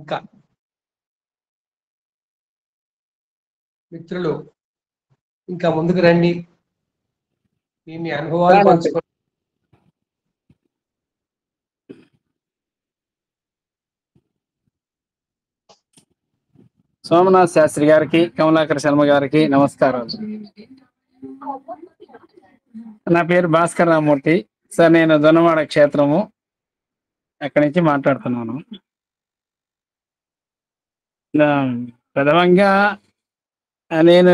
ఇంకా మిత్రులు ఇంకా ముందుకు రండి, మీ అనుభవాలు పంచుకోండి. సోమనాథ్ శాస్త్రి గారికి, కమలాకర్ శర్మ గారికి నమస్కారాలు. నా పేరు భాస్కర్ రామూర్తి సార్. నేను దొన్నవాడ క్షేత్రము అక్కడి నుంచి మాట్లాడుతున్నాను. ప్రథమంగా నేను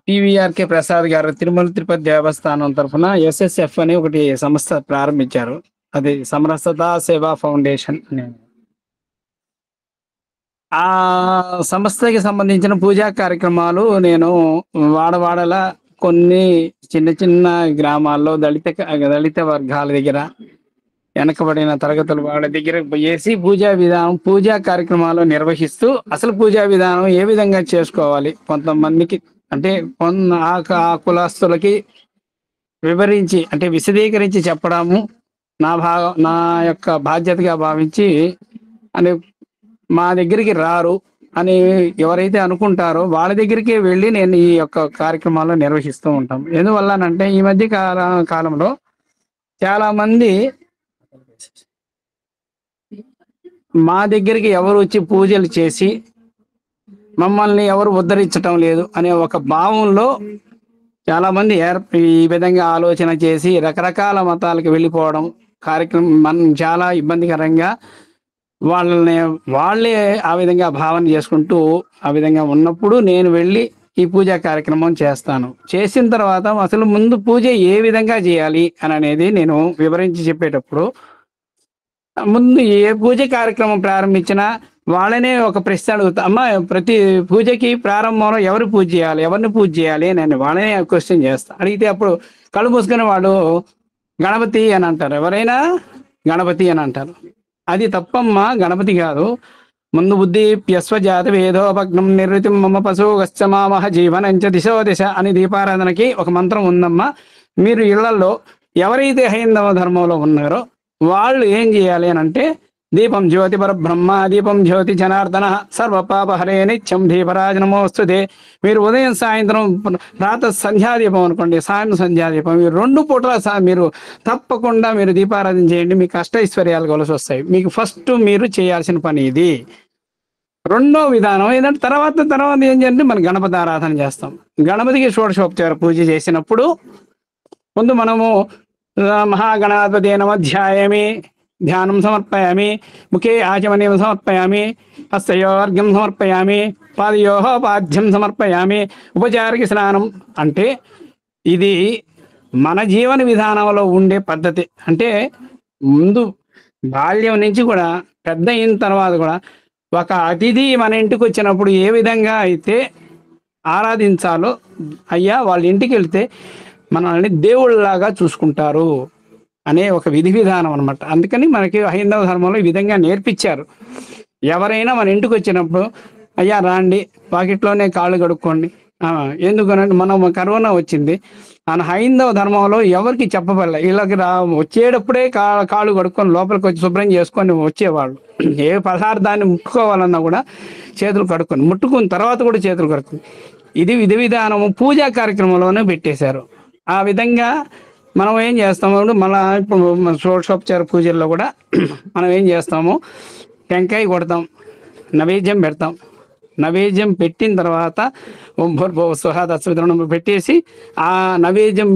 పివిఆర్కే ప్రసాద్ గారు తిరుమల తిరుపతి దేవస్థానం తరఫున SSF అని ఒకటి సంస్థ ప్రారంభించారు. అది సమరసతా సేవా ఫౌండేషన్. ఆ సంస్థకి సంబంధించిన పూజా కార్యక్రమాలు నేను వాడవాడల కొన్ని చిన్న చిన్న గ్రామాల్లో దళిత వర్గాల దగ్గర, వెనకబడిన తరగతుల వాళ్ళ దగ్గర పోయేసి పూజా కార్యక్రమాలు నిర్వహిస్తూ అసలు పూజా విధానం ఏ విధంగా చేసుకోవాలి కొంతమందికి అంటే ఆ కులస్తులకి వివరించి అంటే విశదీకరించి చెప్పడము నా యొక్క బాధ్యతగా భావించి, అంటే మా దగ్గరికి రారు అని ఎవరైతే అనుకుంటారో వాళ్ళ దగ్గరికే వెళ్ళి నేను ఈ యొక్క కార్యక్రమాలు నిర్వహిస్తూ ఉంటాం. ఎందువల్లనంటే ఈ మధ్య కాలంలో చాలా మంది మా దగ్గరికి ఎవరు వచ్చి పూజలు చేసి మమ్మల్ని ఎవరు ఉద్ధరించటం లేదు అనే ఒక భావంలో చాలా మంది ఈ విధంగా ఆలోచన చేసి రకరకాల మతాలకు వెళ్ళిపోవడం కార్యక్రమం మనం చాలా ఇబ్బందికరంగా వాళ్ళే ఆ విధంగా భావన చేసుకుంటూ ఆ విధంగా ఉన్నప్పుడు నేను వెళ్ళి ఈ పూజా కార్యక్రమం చేస్తాను. చేసిన తర్వాత అసలు ముందు పూజ ఏ విధంగా చేయాలి అని అనేది నేను వివరించి చెప్పేటప్పుడు, ముందు ఏ పూజ కార్యక్రమం ప్రారంభించినా వాళ్ళనే ఒక ప్రశ్న అడుగుతా, అమ్మ ప్రతి పూజకి ప్రారంభంలో ఎవరు పూజ చేయాలి, ఎవరిని పూజ చేయాలి అని వాళ్ళనే క్వశ్చన్ చేస్తా. అడిగితే అప్పుడు కళ్ళు మూసుకుని వాడు గణపతి అని అంటారు, ఎవరైనా గణపతి అని అంటారు. అది తప్పమ్మా, గణపతి కాదు. ముందు బుద్ధి ప్యస్వజాత వేదోపగ్నం నిర్వృతి మమ పశుగశ్చ మామహ జీవనంచ దిశో దిశ అని దీపారాధనకి ఒక మంత్రం ఉందమ్మా. మీరు ఇళ్లలో ఎవరైతే హైందవ ధర్మంలో ఉన్నారో వాళ్ళు ఏం చేయాలి అని అంటే, దీపం జ్యోతి పరబ్రహ్మ దీపం జ్యోతి జనార్దన సర్వపాపహరే నిత్యం దీపరాజనమోస్తుతే. మీరు ఉదయం సాయంత్రం ప్రాతః సంధ్యాదీపం అనుకోండి, సాయంత్రం సంధ్యాదీపం, మీరు 2 పూటల మీరు తప్పకుండా మీరు దీపారాధన చేయండి, మీకు అష్టైశ్వర్యాలు కలిసి వస్తాయి. మీకు ఫస్ట్ మీరు చేయాల్సిన పని ఇది. రెండో విధానం ఏంటంటే తర్వాత ఏం చేయాలంటే మనం గణపతి ఆరాధన చేస్తాం. గణపతికి షోడశోపచార పూజ చేసినప్పుడు ముందు మనము మహాగణాధిపతి నమధ్యాయామి, ధ్యానం సమర్పయామి, ముఖే ఆచమనీయం సమర్పయామి, హస్తయోర్ఘ్యం సమర్పయామి, పాదయోః పాద్యం సమర్పయామి, ఉపచారకి స్నానం. అంటే ఇది మన జీవన విధానంలో ఉండే పద్ధతి. అంటే ముందు బాల్యం నుంచి కూడా పెద్ద అయిన తర్వాత కూడా ఒక అతిథి మన ఇంటికి వచ్చినప్పుడు ఏ విధంగా అయితే ఆరాధించాలో, అయ్యా వాళ్ళ ఇంటికి వెళ్తే మనల్ని దేవుళ్ళలాగా చూసుకుంటారు అనే ఒక విధి విధానం అనమాట. అందుకని మనకి హైందవ ధర్మంలో ఈ విధంగా నేర్పించారు. ఎవరైనా మన ఇంటికి వచ్చినప్పుడు అయ్యా రాండి, వాకిట్లోనే కాళ్ళు కడుక్కోండి. ఎందుకనంటే మనం కరోనా వచ్చింది, మన హైందవ ధర్మంలో ఎవరికి చెప్పబడలే. వీళ్ళకి వచ్చేటప్పుడే కాళ్ళు కడుక్కొని లోపలికి వచ్చి శుభ్రం చేసుకొని వచ్చేవాళ్ళు. ఏ పదార్థాన్ని ముట్టుకోవాలన్నా కూడా చేతులు కడుక్కొని, ముట్టుకున్న తర్వాత కూడా చేతులు కడుక్కొని, ఇది విధి విధానము పూజా కార్యక్రమంలోనే పెట్టేశారు. ఆ విధంగా మనం ఏం చేస్తాము, మళ్ళీ ఇప్పుడు షోడశోపచార పూజల్లో కూడా మనం ఏం చేస్తాము, టెంకాయ కొడతాం, నైవేద్యం పెడతాం. నైవేద్యం పెట్టిన తర్వాత ఓం భూర్భువః స్వహ తత్సవితుర్వరేణ్యం పెట్టేసి ఆ నైవేద్యం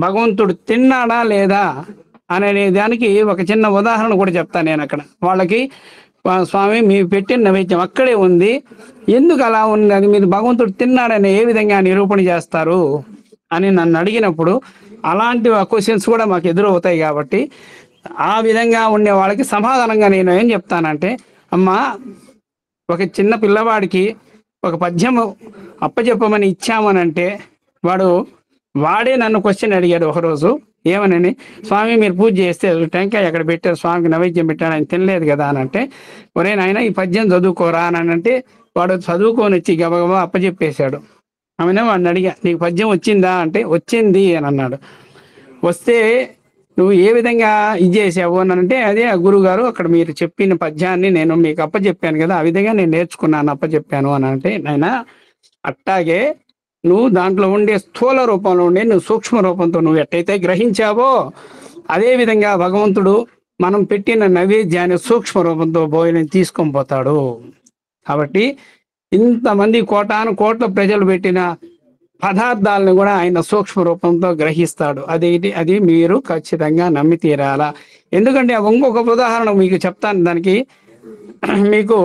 భగవంతుడు తిన్నాడా లేదా అనే దానికి ఒక చిన్న ఉదాహరణ కూడా చెప్తాను నేను. అక్కడ వాళ్ళకి, స్వామి మీరు పెట్టిన నైవేద్యం అక్కడే ఉంది, ఎందుకు అలా ఉంది, అది మీరు భగవంతుడు తిన్నాడని ఏ విధంగా నిరూపణ చేస్తారు అని నన్ను అడిగినప్పుడు, అలాంటి క్వశ్చన్స్ కూడా మాకు ఎదురవుతాయి. కాబట్టి ఆ విధంగా ఉండే వాళ్ళకి సమాధానంగా నేను ఏం చెప్తానంటే, అమ్మా ఒక చిన్న పిల్లవాడికి ఒక పద్యము అప్పచెప్పమని ఇచ్చామనంటే వాడే నన్ను క్వశ్చన్ అడిగాడు ఒకరోజు. ఏమనని, స్వామి మీరు పూజ చేస్తే టెంకాయ ఎక్కడ పెట్టారు, స్వామికి నైవేద్యం పెట్టాడు, ఆయన తినలేదు కదా అని అంటే, ఒరే నాయన ఈ పద్యం చదువుకోరా అని అంటే వాడు చదువుకొని వచ్చి గబగబా అప్పచెప్పేశాడు. ఆమెనే వాడిని అడిగా, నీకు పద్యం వచ్చిందా అంటే వచ్చింది అని అన్నాడు. వస్తే నువ్వు ఏ విధంగా ఇది చేసావు అని అంటే, అదే గురువు గారు అక్కడ మీరు చెప్పిన పద్యాన్ని నేను మీకు అప్పచెప్పాను కదా, ఆ విధంగా నేను నేర్చుకున్నాను, అప్పచెప్పాను అని అంటే, నాయనా అట్టాగే నువ్వు దాంట్లో ఉండే స్థూల రూపంలో ఉండే నువ్వు సూక్ష్మ రూపంతో నువ్వు ఎట్టయితే గ్రహించావో అదే విధంగా భగవంతుడు మనం పెట్టిన నైవేద్యాన్ని సూక్ష్మ రూపంతో భోజనం తీసుకొని పోతాడు. కాబట్టి ఇంతమంది కోటాను కోట్ల ప్రజలు పెట్టిన పదార్థాలను కూడా ఆయన సూక్ష్మ రూపంతో గ్రహిస్తాడు. అది మీరు ఖచ్చితంగా నమ్మి తీరాలా. ఎందుకంటే ఇంకొక ఉదాహరణ మీకు చెప్తాను దానికి. మీకు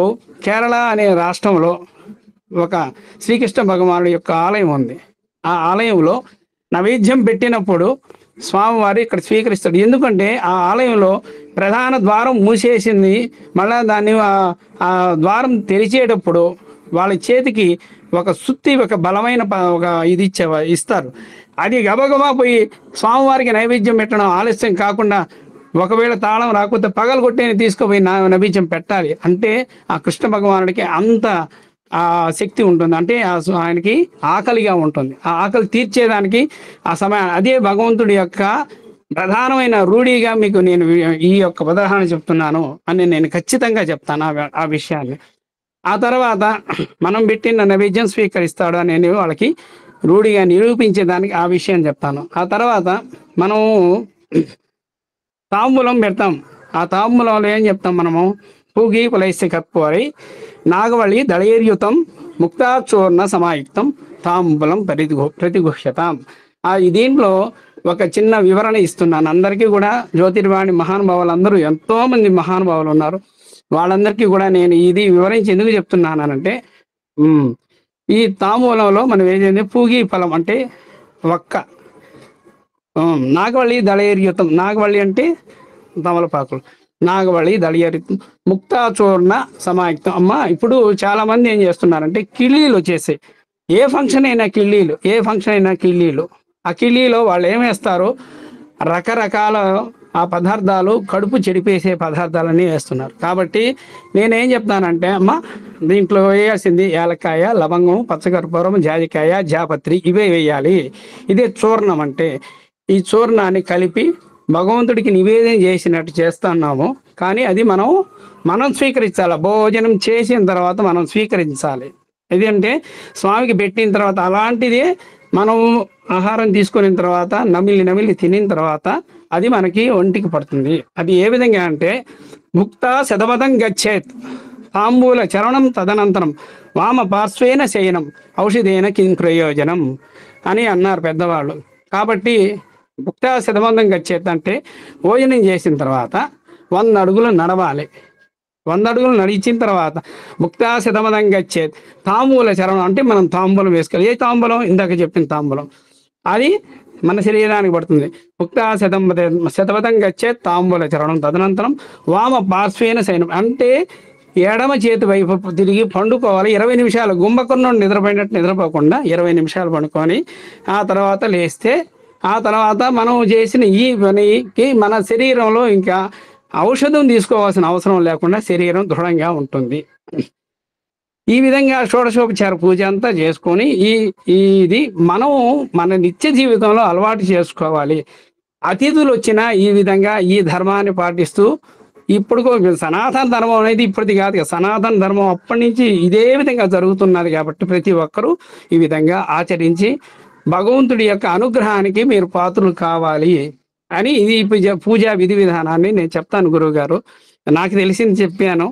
కేరళ అనే రాష్ట్రంలో ఒక శ్రీకృష్ణ భగవానుడి యొక్క ఆలయం ఉంది. ఆ ఆలయంలో నైవేద్యం పెట్టినప్పుడు స్వామివారు ఇక్కడ స్వీకరిస్తాడు. ఎందుకంటే ఆ ఆలయంలో ప్రధాన ద్వారం మూసేసింది, మళ్ళా దాన్ని ఆ ద్వారం తెరిచేటప్పుడు వాళ్ళ చేతికి ఒక సుత్తి, ఒక బలమైన ఒక ఇది ఇస్తారు. అది గబగబా పోయి స్వామివారికి నైవేద్యం పెట్టడం ఆలస్యం కాకుండా, ఒకవేళ తాళం రాకపోతే పగలు కొట్టేని తీసుకుపోయి నైవేద్యం పెట్టాలి. అంటే ఆ కృష్ణ భగవానుడికి అంత ఆ శక్తి ఉంటుంది. అంటే ఆయనకి ఆకలిగా ఉంటుంది. ఆ ఆకలి తీర్చేదానికి ఆ సమయం అదే భగవంతుడి యొక్క ప్రధానమైన రూఢిగా మీకు నేను ఈ యొక్క ఉదాహరణ చెప్తున్నాను అని నేను ఖచ్చితంగా చెప్తాను ఆ విషయాన్ని. ఆ తర్వాత మనం పెట్టిన నైవేద్యం స్వీకరిస్తాడు అనేది వాళ్ళకి రూఢిగా నిరూపించేదానికి ఆ విషయం చెప్తాను. ఆ తర్వాత మనం తాంబూలం పెడతాం. ఆ తాంబూలంలో ఏం చెప్తాం మనము? పూగి పులైస్య కర్పూరి నాగవళి దళైర్యుతం ముక్తాచూర్ణ సమాయుక్తం తాంబూలం ప్రతిగుహ్యతాం. దీంట్లో ఒక చిన్న వివరణ ఇస్తున్నాను అందరికీ కూడా. జ్యోతిర్వాణి మహానుభావులు అందరూ ఎంతో మంది మహానుభావులు ఉన్నారు. వాళ్ళందరికీ కూడా నేను ఇది వివరించి ఎందుకు చెప్తున్నానంటే, ఈ తాంబూలంలో మనం ఏదైతే పూగి ఫలం అంటే ఒక్క నాగవళి దళైర్యుతం, నాగవళి అంటే తమలపాకులు, నాగవళి దళైర్యుతం ముక్తాచూర్ణ సమాయుక్తం. అమ్మ ఇప్పుడు చాలా మంది ఏం చేస్తున్నారంటే కిళ్ళీలు వచ్చేసాయి. ఏ ఫంక్షన్ అయినా కిళ్ళీలు. ఆ కిళ్ళీలో వాళ్ళు ఏం వేస్తారు? రకరకాల ఆ పదార్థాలు, కడుపు చెడిపేసే పదార్థాలన్నీ వేస్తున్నారు. కాబట్టి నేనేం చెప్తానంటే, అమ్మ దీంట్లో వేయాల్సింది ఏలకాయ, లవంగం, పచ్చకర్పూరం, జాజికాయ, జాపత్రి, ఇవే వేయాలి. ఇదే చూర్ణం అంటే. ఈ చూర్ణాన్ని కలిపి భగవంతుడికి నివేదన చేసినట్టు చేస్తున్నాము. కానీ అది మనం స్వీకరించాలి. భోజనం చేసిన తర్వాత మనం స్వీకరించాలి. ఎందుకంటే స్వామికి పెట్టిన తర్వాత అలాంటిదే మనం ఆహారం తీసుకున్న తర్వాత నమిలి తినిన తర్వాత అది మనకి ఒంటికి పడుతుంది. అది ఏ విధంగా అంటే, ముక్త శతపథం గచ్చేత్ తాంబూల చరణం తదనంతరం వామ పార్శ్వేన శయనం ఔషధేన కిం ప్రయోజనం అని అన్నారు పెద్దవాళ్ళు. కాబట్టి ముక్త శతపథం గచ్చేత్ అంటే భోజనం చేసిన తర్వాత 100 అడుగులు నడవాలి. 100 అడుగులు నడిచిన తర్వాత ముక్తా శతపథం గచ్చేత్ తాంబూల చరణం అంటే మనం తాంబూలం వేసుకోవాలి. ఏ తాంబూలం? ఇందాక చెప్పిన తాంబూలం. అది మన శరీరానికి పడుతుంది. ముక్తా శతపథం గచ్చేత్ తాంబూల చరణం తదనంతరం వామ పార్శ్వేన శయనం అంటే ఎడమ చేతి వైపు తిరిగి పండుకోవాలి. 20 నిమిషాలు గుంభకర్ణుడు నిద్రపోయినట్టు నిద్రపోకుండా 20 నిమిషాలు పండుకొని ఆ తర్వాత లేస్తే, ఆ తర్వాత మనం చేసిన ఈ పనికి మన శరీరంలో ఇంకా ఔషధం తీసుకోవాల్సిన అవసరం లేకుండా శరీరం దృఢంగా ఉంటుంది. ఈ విధంగా షోడశోపచార పూజ అంతా చేసుకొని ఇది మనం మన నిత్య జీవితంలో అలవాటు చేసుకోవాలి. అతిథులు వచ్చినా ఈ విధంగా ఈ ధర్మాన్ని పాటిస్తూ, ఇప్పుడు సనాతన ధర్మం అనేది ఇప్పటిది కాదు కదా, సనాతన ధర్మం అప్పటి నుంచి ఇదే విధంగా జరుగుతున్నది. కాబట్టి ప్రతి ఒక్కరూ ఈ విధంగా ఆచరించి భగవంతుడి యొక్క అనుగ్రహానికి మీరు పాత్రలు కావాలి అని ఇది పూజా విధి విధానాన్ని నేను చెప్తాను. గురువు గారు, నాకు తెలిసింది చెప్పాను.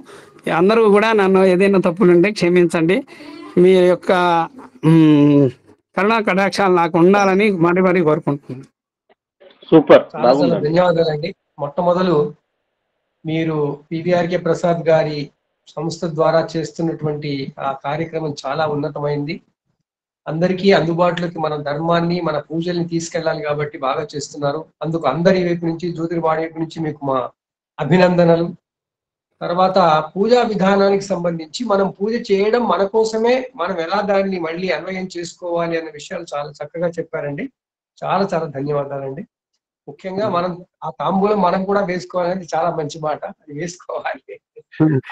అందరూ కూడా నన్ను ఏదైనా తప్పులుంటే క్షమించండి. మీ యొక్క కరుణా కటాక్షాలు నాకు ఉండాలని మరీ కోరుకుంటున్నాను. సూపర్, చాలా ధన్యవాదాలండి. మొట్టమొదలు మీరు పివిఆర్కే ప్రసాద్ గారి సంస్థ ద్వారా చేస్తున్నటువంటి ఆ కార్యక్రమం చాలా ఉన్నతమైంది. అందరికీ అందుబాటులోకి మన ధర్మాన్ని, మన పూజల్ని తీసుకెళ్ళాలి కాబట్టి బాగా చేస్తున్నారు. అందుకు అందరి వైపు నుంచి, జ్యోతిర్వాణి వైపు నుంచి మీకు మా అభినందనలు. తర్వాత పూజా విధానానికి సంబంధించి మనం పూజ చేయడం మన కోసమే, మనం ఎలా దాన్ని మళ్ళీ అన్వయం చేసుకోవాలి అనే విషయాలు చాలా చక్కగా చెప్పారండి. చాలా చాలా ధన్యవాదాలండి. ముఖ్యంగా మనం ఆ తాంబూలం మనం కూడా వేసుకోవాలనేది చాలా మంచి మాట. అది వేసుకోవాలి.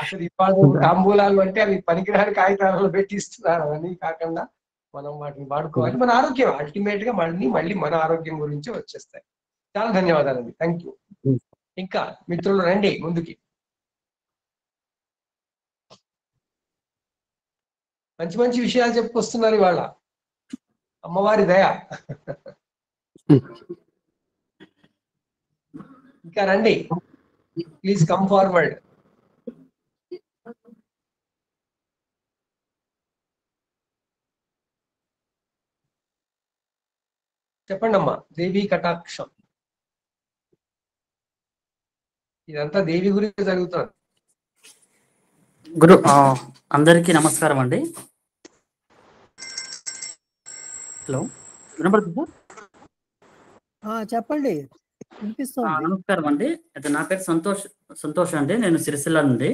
అసలు ఇవాళ తాంబూలాలు అంటే అవి పనికిరాని కాగితాలలో పెట్టి ఇస్తున్నారు అని కాకుండా మనం వాటిని వాడుకోవాలి. మన ఆరోగ్యం అల్టిమేట్ గా మళ్ళీ మన ఆరోగ్యం గురించి వచ్చేస్తాయి. చాలా ధన్యవాదాలండి. Thank you. ఇంకా మిత్రులు రండి ముందుకి. మంచి మంచి విషయాలు చెప్పుకొస్తున్నారు ఇవాళ. అమ్మవారి దయ. ఇంకా రండి, ప్లీజ్ కమ్ ఫార్వర్డ్. చెప్పండి అమ్మా. దేవి కటాక్షం. ఇదంతా దేవి గురించి జరుగుతుంది. గురు అందరికీ నమస్కారం అండి. హలో, వినపడుతుందా? చెప్పండి, వినిపిస్తుంది. నమస్కారం అండి. అయితే నా పేరు సంతోష్ అండి. నేను సిరిసిల్ల నుండి.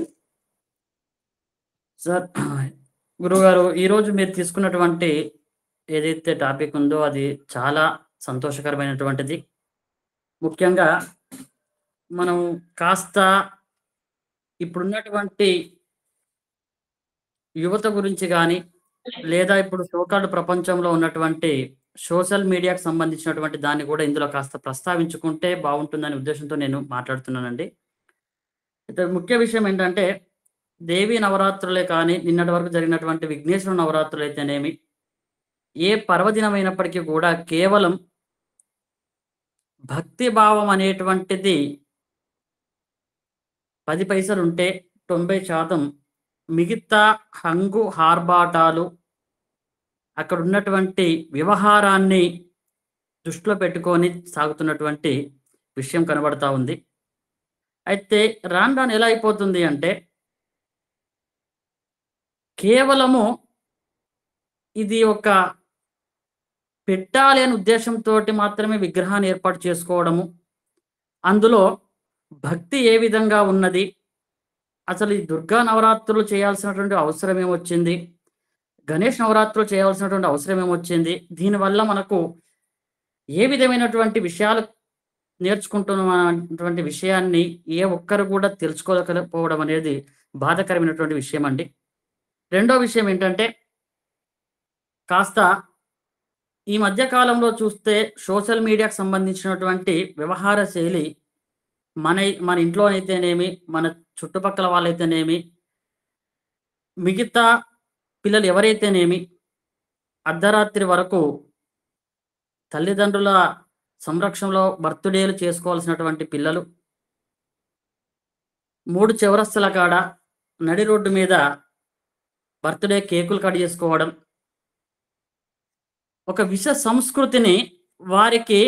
సార్, గురుగారు, ఈరోజు మీరు తీసుకున్నటువంటి ఏదైతే టాపిక్ ఉందో అది చాలా సంతోషకరమైనటువంటిది. ముఖ్యంగా మనం కాస్త ఇప్పుడున్నటువంటి యువత గురించి కానీ, లేదా ఇప్పుడు సోకాల్డ్ ప్రపంచంలో ఉన్నటువంటి సోషల్ మీడియాకు సంబంధించినటువంటి దాన్ని కూడా ఇందులో కాస్త ప్రస్తావించుకుంటే బాగుంటుందనే ఉద్దేశంతో నేను మాట్లాడుతున్నానండి. అయితే ముఖ్య విషయం ఏంటంటే, దేవీ నవరాత్రులే కానీ, నిన్నటి వరకు జరిగినటువంటి విఘ్నేశ్వర నవరాత్రులు అయితేనేమి, ఏ పర్వదినమైనప్పటికీ కూడా కేవలం భక్తి భావం అనేటువంటిది 10 పైసలు ఉంటే 90% మిగతా హంగు హార్బాటాలు, అక్కడ ఉన్నటువంటి వ్యవహారాన్ని దృష్టిలో పెట్టుకొని సాగుతున్నటువంటి విషయం కనబడతా ఉంది. అయితే రాను రాను ఎలా అయిపోతుంది అంటే, కేవలము ఇది ఒక పెట్టాలి అనే ఉద్దేశంతో మాత్రమే విగ్రహాన్ని ఏర్పాటు చేసుకోవడము, అందులో భక్తి ఏ విధంగా ఉన్నది, అసలు ఈ దుర్గా నవరాత్రులు చేయాల్సినటువంటి అవసరం ఏమొచ్చింది, గణేష్ నవరాత్రులు చేయాల్సినటువంటి అవసరం ఏమొచ్చింది, దీనివల్ల మనకు ఏ విధమైనటువంటి విషయాలు నేర్చుకుంటున్నటువంటి విషయాన్ని ఏ ఒక్కరు కూడా తెలుసుకోలేకపోవడం అనేది బాధాకరమైనటువంటి విషయం అండి. రెండో విషయం ఏంటంటే, కాస్త ఈ మధ్య కాలంలో చూస్తే సోషల్ మీడియాకు సంబంధించినటువంటి వ్యవహార శైలి మన ఇంట్లో అయితేనేమి, మన చుట్టుపక్కల వాళ్ళైతేనేమి, మిగతా పిల్లలు ఎవరైతేనేమి, అర్ధరాత్రి వరకు తల్లిదండ్రుల సంరక్షణలో బర్త్డేలు చేసుకోవాల్సినటువంటి పిల్లలు 3 చౌరస్తల కాడ నడి రోడ్డు మీద బర్త్డే కేకులు కట్ చేసుకోవడం, ఒక విష సంస్కృతిని వారికి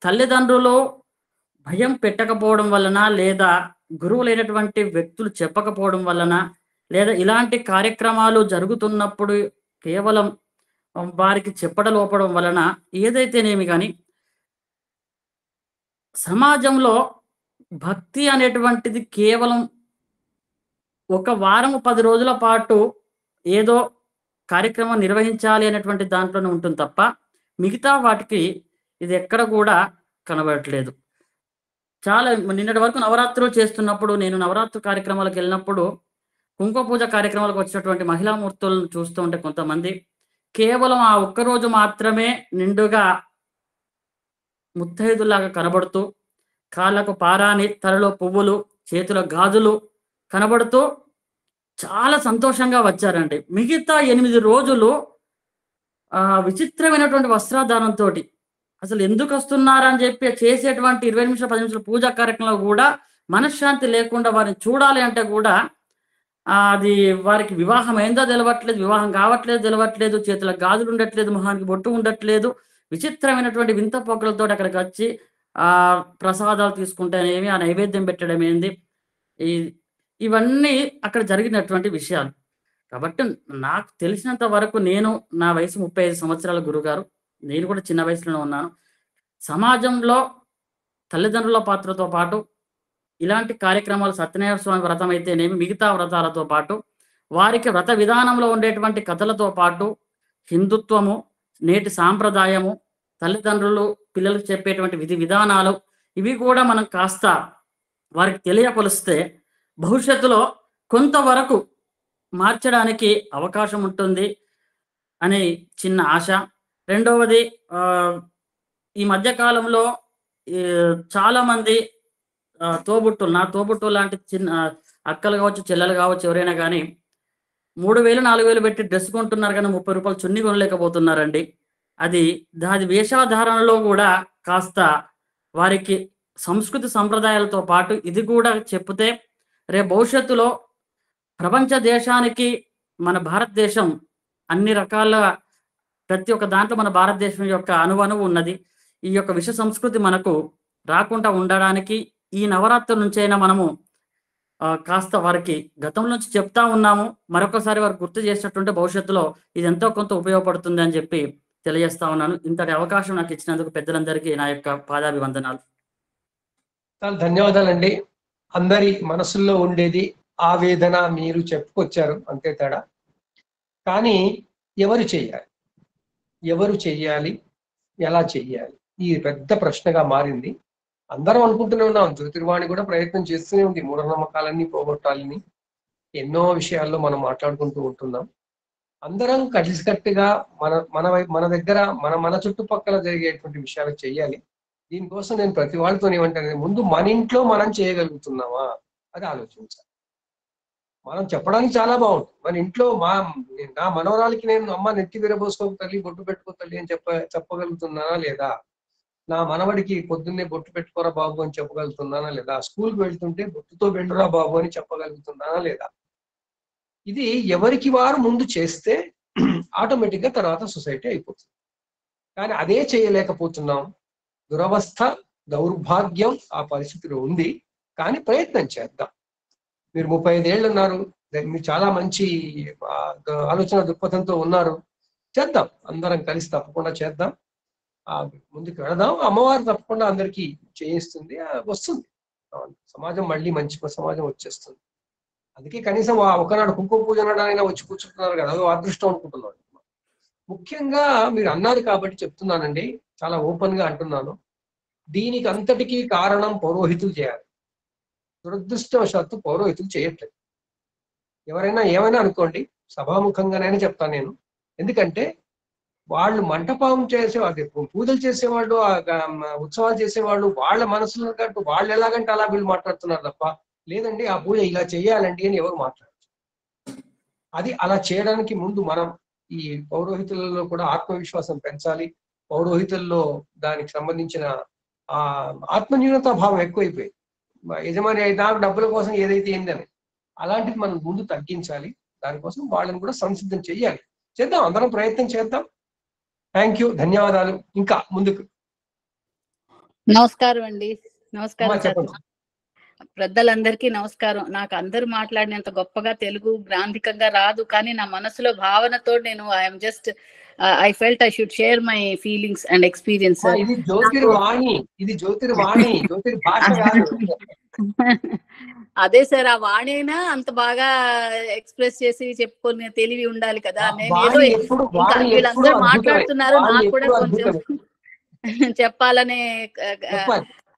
తల్లిదండ్రులు భయం పెట్టకపోవడం వలన, లేదా గురువులైనటువంటి వ్యక్తులు చెప్పకపోవడం వలన, లేదా ఇలాంటి కార్యక్రమాలు జరుగుతున్నప్పుడు కేవలం వారికి చెప్పడలోపడం వలన ఏదైతేనేమి కానీ, సమాజంలో భక్తి అనేటువంటిది కేవలం ఒక వారం 10 రోజుల పాటు ఏదో కార్యక్రమం నిర్వహించాలి అనేటువంటి దాంట్లోనే ఉంటుంది తప్ప, మిగతా వాటికి ఇది ఎక్కడ కూడా కనబడట్లేదు. చాలా నిన్నటి వరకు నవరాత్రులు చేస్తున్నప్పుడు, నేను నవరాత్రి కార్యక్రమాలకు వెళ్ళినప్పుడు కుంకుమ పూజ కార్యక్రమాలకు వచ్చినటువంటి మహిళామూర్తులను చూస్తూ ఉంటే కొంతమంది కేవలం ఆ ఒక్కరోజు మాత్రమే నిండుగా ముత్తైదులాగా కనబడుతూ, కాళ్ళకు పారాని, తలలో పువ్వులు, చేతుల గాజులు కనబడుతూ చాలా సంతోషంగా వచ్చారండి. మిగతా 8 రోజులు విచిత్రమైనటువంటి వస్త్రాధారంతో అసలు ఎందుకు వస్తున్నారని చెప్పి చేసేటువంటి 20 నిమిషాలు 10 నిమిషాలు పూజా కార్యక్రమంలో కూడా మనశ్శాంతి లేకుండా వారిని చూడాలి అంటే కూడా అది వారికి వివాహం అయిందో తెలవట్లేదు, వివాహం కావట్లేదు తెలవట్లేదు, చేతుల గాజులు ఉండట్లేదు, మొహానికి బొట్టు ఉండట్లేదు, విచిత్రమైనటువంటి వింత పొగలతో అక్కడికి వచ్చి ప్రసాదాలు తీసుకుంటేనేమి, ఆ నైవేద్యం పెట్టడం ఏంది, ఇవన్నీ అక్కడ జరిగినటువంటి విషయాలు. కాబట్టి నాకు తెలిసినంత వరకు, నేను నా వయసు 35 సంవత్సరాల గురుగారు, నేను కూడా చిన్న వయసులోనే ఉన్నాను. సమాజంలో తల్లిదండ్రుల పాత్రతో పాటు ఇలాంటి కార్యక్రమాలు, సత్యనారాయణ స్వామి వ్రతం అయితేనేమి, మిగతా వ్రతాలతో పాటు వారికి వ్రత విధానంలో ఉండేటువంటి కథలతో పాటు హిందుత్వము, నేటి సాంప్రదాయము, తల్లిదండ్రులు పిల్లలకు చెప్పేటువంటి విధి విధానాలు, ఇవి కూడా మనం కాస్త వారికి తెలియపలిస్తే భవిష్యత్తులో కొంతవరకు మార్చడానికి అవకాశం ఉంటుంది అని చిన్న ఆశ. రెండవది, ఈ మధ్యకాలంలో చాలా మంది తోబుట్టులు, నా తోబుట్టు లాంటి చిన్న అక్కలు కావచ్చు, చెల్లెలు కావచ్చు, ఎవరైనా కానీ 3000 4000 పెట్టి డ్రెస్ కొంటున్నారు కానీ 30 రూపాయలు చున్నీ కొనలేకపోతున్నారండి. అది వేషధారణలో కూడా కాస్త వారికి సంస్కృతి సంప్రదాయాలతో పాటు ఇది కూడా చెప్తే రేపు భవిష్యత్తులో ప్రపంచ దేశానికి మన భారతదేశం అన్ని రకాల ప్రతి ఒక్క దాంట్లో మన భారతదేశం యొక్క అణువణువు ఉన్నది. ఈ యొక్క విష సంస్కృతి మనకు రాకుండా ఉండడానికి ఈ నవరాత్రుల నుంచైనా మనము కాస్త వారికి గతం నుంచి చెప్తా ఉన్నాము. మరొకసారి వారు గుర్తు చేసినట్టుంటే భవిష్యత్తులో ఇది ఎంతో కొంత ఉపయోగపడుతుంది అని చెప్పి తెలియజేస్తా ఉన్నాను. ఇంతటి అవకాశం నాకు ఇచ్చినందుకు పెద్దలందరికీ నా యొక్క పాదాభివందనాలు. చాలా ధన్యవాదాలండి. అందరి మనసుల్లో ఉండేది ఆవేదన మీరు చెప్పుకొచ్చారు, అంతే తేడా. కానీ ఎవరు చెయ్యాలి, ఎలా చెయ్యాలి, ఈ పెద్ద ప్రశ్నగా మారింది. అందరం అనుకుంటూనే ఉన్నాం, జ్యోతిర్వాణి కూడా ప్రయత్నం చేస్తూనే ఉంది మూఢనమ్మకాలన్నీ పోగొట్టాలని. ఎన్నో విషయాల్లో మనం మాట్లాడుకుంటూ ఉంటున్నాం. అందరం కలిసికట్టుగా మన దగ్గర మన చుట్టుపక్కల జరిగేటువంటి విషయాలు చెయ్యాలి. దీనికోసం నేను ప్రతి వాళ్ళతో ఏమంటాను, ముందు మన ఇంట్లో మనం చేయగలుగుతున్నామా అది ఆలోచించాలి. మనం చెప్పడానికి చాలా బాగుంటుంది. మన ఇంట్లో నా మనవరాలకి నేను అమ్మ నెత్తి విరబోసుకోక తల్లి, బొట్టు పెట్టుకో తల్లి అని చెప్పగలుగుతున్నానా లేదా? నా మనవడికి పొద్దున్నే బొట్టు పెట్టుకోరా బాబు అని చెప్పగలుగుతున్నానా లేదా? స్కూల్కి వెళ్తుంటే బొట్టుతో వెళ్ళురా బాబు అని చెప్పగలుగుతున్నానా లేదా? ఇది ఎవరికి వారు ముందు చేస్తే ఆటోమేటిక్ గా తర్వాత సొసైటీ అయిపోతుంది. కానీ అదే చేయలేకపోతున్నాం. దురవస్థ, దౌర్భాగ్యం ఆ పరిస్థితిలో ఉంది. కానీ ప్రయత్నం చేద్దాం. మీరు 35 ఏళ్ళు ఉన్నారు, మీరు చాలా మంచి ఆలోచన దృక్పథంతో ఉన్నారు. చేద్దాం, అందరం కలిసి తప్పకుండా చేద్దాం, ముందుకు వెళదాం. అమ్మవారు తప్పకుండా అందరికీ చేయిస్తుంది, వస్తుంది. సమాజం మళ్ళీ మంచి సమాజం వచ్చేస్తుంది. అందుకే కనీసం ఒకనాడు కుంకుమ పూజ అనడానైనా వచ్చి కూర్చుంటున్నారు కదా, అదో అదృష్టం అనుకుంటున్నాను. ముఖ్యంగా మీరు అన్నారు కాబట్టి చెప్తున్నానండి, చాలా ఓపెన్ గా అంటున్నాను. దీనికి అంతటికీ కారణం పౌరోహితులు చేయాలి. దురదృష్టవశాత్తు పౌరోహితులు చేయట్లేదు. ఎవరైనా ఏమైనా అనుకోండి, సభాముఖంగానైనా చెప్తాను నేను. ఎందుకంటే వాళ్ళు మంటపం చేసేవాళ్ళు, పూజలు చేసేవాళ్ళు, ఉత్సవాలు చేసేవాళ్ళు వాళ్ళ మనసులో కంటూ వాళ్ళు ఎలాగంటే అలా వీళ్ళు మాట్లాడుతున్నారు తప్ప, లేదండి ఆ పూజ ఇలా చేయాలండి అని ఎవరు మాట్లాడరు. అది అలా చేయడానికి ముందు మనం ఈ పౌరోహితులలో కూడా ఆత్మవిశ్వాసం పెంచాలి. పౌరోహితుల్లో దానికి సంబంధించిన ఆత్మన్యూనతా భావం ఎక్కువైపోయింది. యజమాని నాకు డబ్బుల కోసం ఏదైతే ఏందని, అలాంటిది మనం ముందు తగ్గించాలి. దానికోసం వాళ్ళని కూడా సంసిద్ధం చెయ్యాలి. చేద్దాం, అందరం ప్రయత్నం చేద్దాం. థ్యాంక్ యూ, ధన్యవాదాలు. ఇంకా ముందుకు. నమస్కారం అండి. నమస్కారం చెప్పండి. పెద్దలందరికీ నమస్కారం. నాకు అందరూ మాట్లాడినంత గొప్పగా తెలుగు గ్రాంధికంగా రాదు, కానీ నా మనసులో భావనతో నేను I'm just I felt I should share my feelings and experience. ఇది జ్యోతిర్వాణి, ఇది జ్యోతిర్వాణి, జ్యోతిర్భాష కాదు. అదే సార్, ఆ వాణి అయినా అంత బాగా ఎక్స్ప్రెస్ చేసి చెప్పుకునే తెలివి ఉండాలి కదా. నేను ఏదో వీళ్ళందరూ మాట్లాడుతున్నారు, నాకు కూడా కొంచెం చెప్పాలనే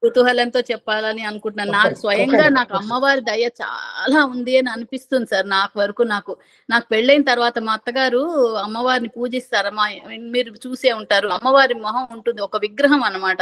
కుతూహలంతో చెప్పాలని అనుకుంటున్నాను. నాకు స్వయంగా నాకు అమ్మవారి దయ చాలా ఉంది అని అనిపిస్తుంది సార్. నాకు పెళ్ళైన తర్వాత మా అత్తగారు అమ్మవారిని పూజిస్తారు. మీరు చూసే ఉంటారు, అమ్మవారి మొహం ఉంటుంది, ఒక విగ్రహం అన్నమాట.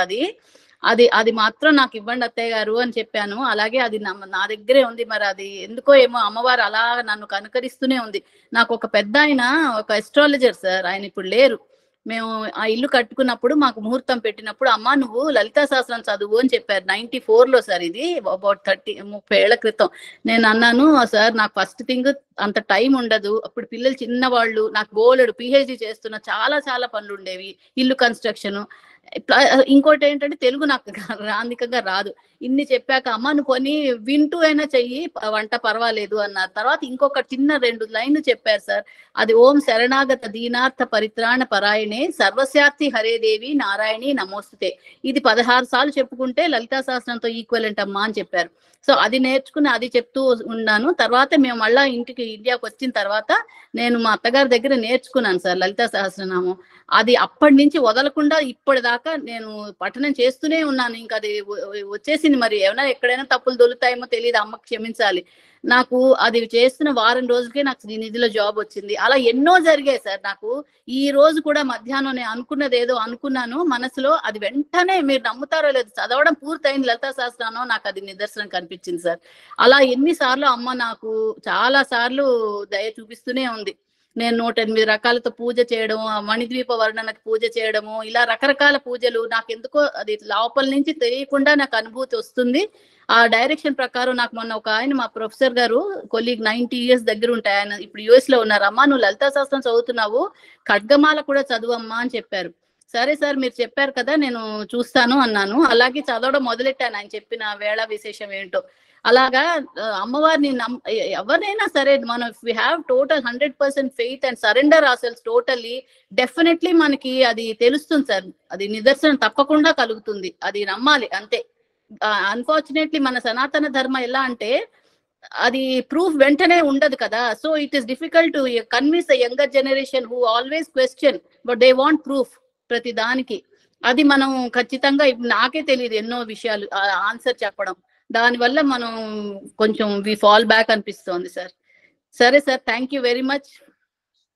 అది మాత్రం నాకు ఇవ్వండి అత్తయ్య గారు అని చెప్పాను. అలాగే అది నా దగ్గరే ఉంది. మరి అది ఎందుకో ఏమో అమ్మవారు అలా నన్ను కనుకరిస్తూనే ఉంది. నాకు ఒక పెద్ద ఆయన, ఒక అస్ట్రాలజర్ సార్, ఆయన ఇప్పుడు లేరు. మేము ఆ ఇల్లు కట్టుకున్నప్పుడు మాకు ముహూర్తం పెట్టినప్పుడు, అమ్మ నువ్వు లలితా సహస్రం చదువు అని చెప్పారు. 94లో సార్, ఇది అబౌట్ 30 ఏళ్ల క్రితం. నేను అన్నాను, సార్ నాకు ఫస్ట్ థింగ్ అంత టైం ఉండదు, అప్పుడు పిల్లలు చిన్నవాళ్ళు, నాకు బోలెడు PhD చేస్తున్న చాలా పనులు ఉండేవి, ఇల్లు కన్స్ట్రక్షన్. ఇంకోటి ఏంటంటే తెలుగు నాకు గ్రాంధికంగా రాదు. ఇన్ని చెప్పాక, అమ్మ నువ్వు కొని వింటూ అయినా చెయ్యి, వంట పర్వాలేదు అన్నారు. తర్వాత ఇంకొక చిన్న 2 లైన్లు చెప్పారు సార్. అది ఓం శరణాగత దీనార్థ పరిత్రాణ పరాయణే సర్వశార్థి హరే దేవి నారాయణి నమోస్తుతే. ఇది 16 సార్లు చెప్పుకుంటే లలితా సహస్రంతో ఈక్వలెంట్ అమ్మా అని చెప్పారు. సో అది నేర్చుకుని అది చెప్తూ ఉన్నాను. తర్వాత మేము మళ్ళా ఇండియాకి వచ్చిన తర్వాత నేను మా అత్తగారి దగ్గర నేర్చుకున్నాను సార్ లలితా సహస్రనామం. అది అప్పటి నుంచి వదలకుండా ఇప్పటిదాకా దాకా నేను పఠనం చేస్తూనే ఉన్నాను. ఇంకా అది వచ్చేసింది. మరి ఏమైనా ఎక్కడైనా తప్పులు దొలుతాయేమో తెలియదు, అమ్మకు క్షమించాలి. నాకు అది చేస్తున్న వారం రోజులకే నాకు నిధిలో జాబ్ వచ్చింది. అలా ఎన్నో జరిగాయి సార్. నాకు ఈ రోజు కూడా మధ్యాహ్నం నేను అనుకున్నది ఏదో అనుకున్నాను మనసులో, అది వెంటనే మీరు నమ్ముతారో లేదు చదవడం పూర్తయింది లలితా సహస్రనామం, నాకు అది నిదర్శనం కనిపించింది సార్. అలా ఎన్నిసార్లు అమ్మ నాకు చాలా సార్లు దయ చూపిస్తూనే ఉంది. నేను 108 రకాలతో పూజ చేయడం, మణిద్వీప వర్ణనకి పూజ చేయడము, ఇలా రకరకాల పూజలు నాకు ఎందుకో అది లోపల నుంచి తెలియకుండా నాకు అనుభూతి వస్తుంది. ఆ డైరెక్షన్ ప్రకారం నాకు మొన్న ఒక ఆయన మా ప్రొఫెసర్ గారు కొలీగ్ 90 years దగ్గర ఉంటాయి, ఆయన ఇప్పుడు యుఎస్ లో ఉన్నారు. అమ్మా నువ్వు లలితా శాస్త్రం చదువుతున్నావు, ఖడ్గమాల కూడా చదువమ్మా అని చెప్పారు. సరే సార్ మీరు చెప్పారు కదా నేను చూస్తాను అన్నాను. అలాగే చదవడం మొదలెట్టాను ఆయన చెప్పిన వేళ విశేషం ఏంటో. అలాగా అమ్మవారిని ఎవరైనా సరే మనం we have total 100% faith and surrender అసలు టోటల్లీ, డెఫినెట్లీ మనకి అది తెలుస్తుంది సార్. అది నిదర్శనం తప్పకుండా కలుగుతుంది, అది నమ్మాలి అంతే. అన్ఫార్చునేట్లీ మన సనాతన ధర్మ ఎలా అంటే అది ప్రూఫ్ వెంటనే ఉండదు కదా. So it is difficult to convince the younger generation who always question but they want proof ప్రతి దానికి. అది మనం ఖచ్చితంగా నాకే తెలియదు ఎన్నో విషయాలు ఆన్సర్ చెప్పడం, దానివల్ల మనం కొంచెం వి ఫాల్ బ్యాక్ అనిపిస్తోంది సార్. సరే sir, thank you very much,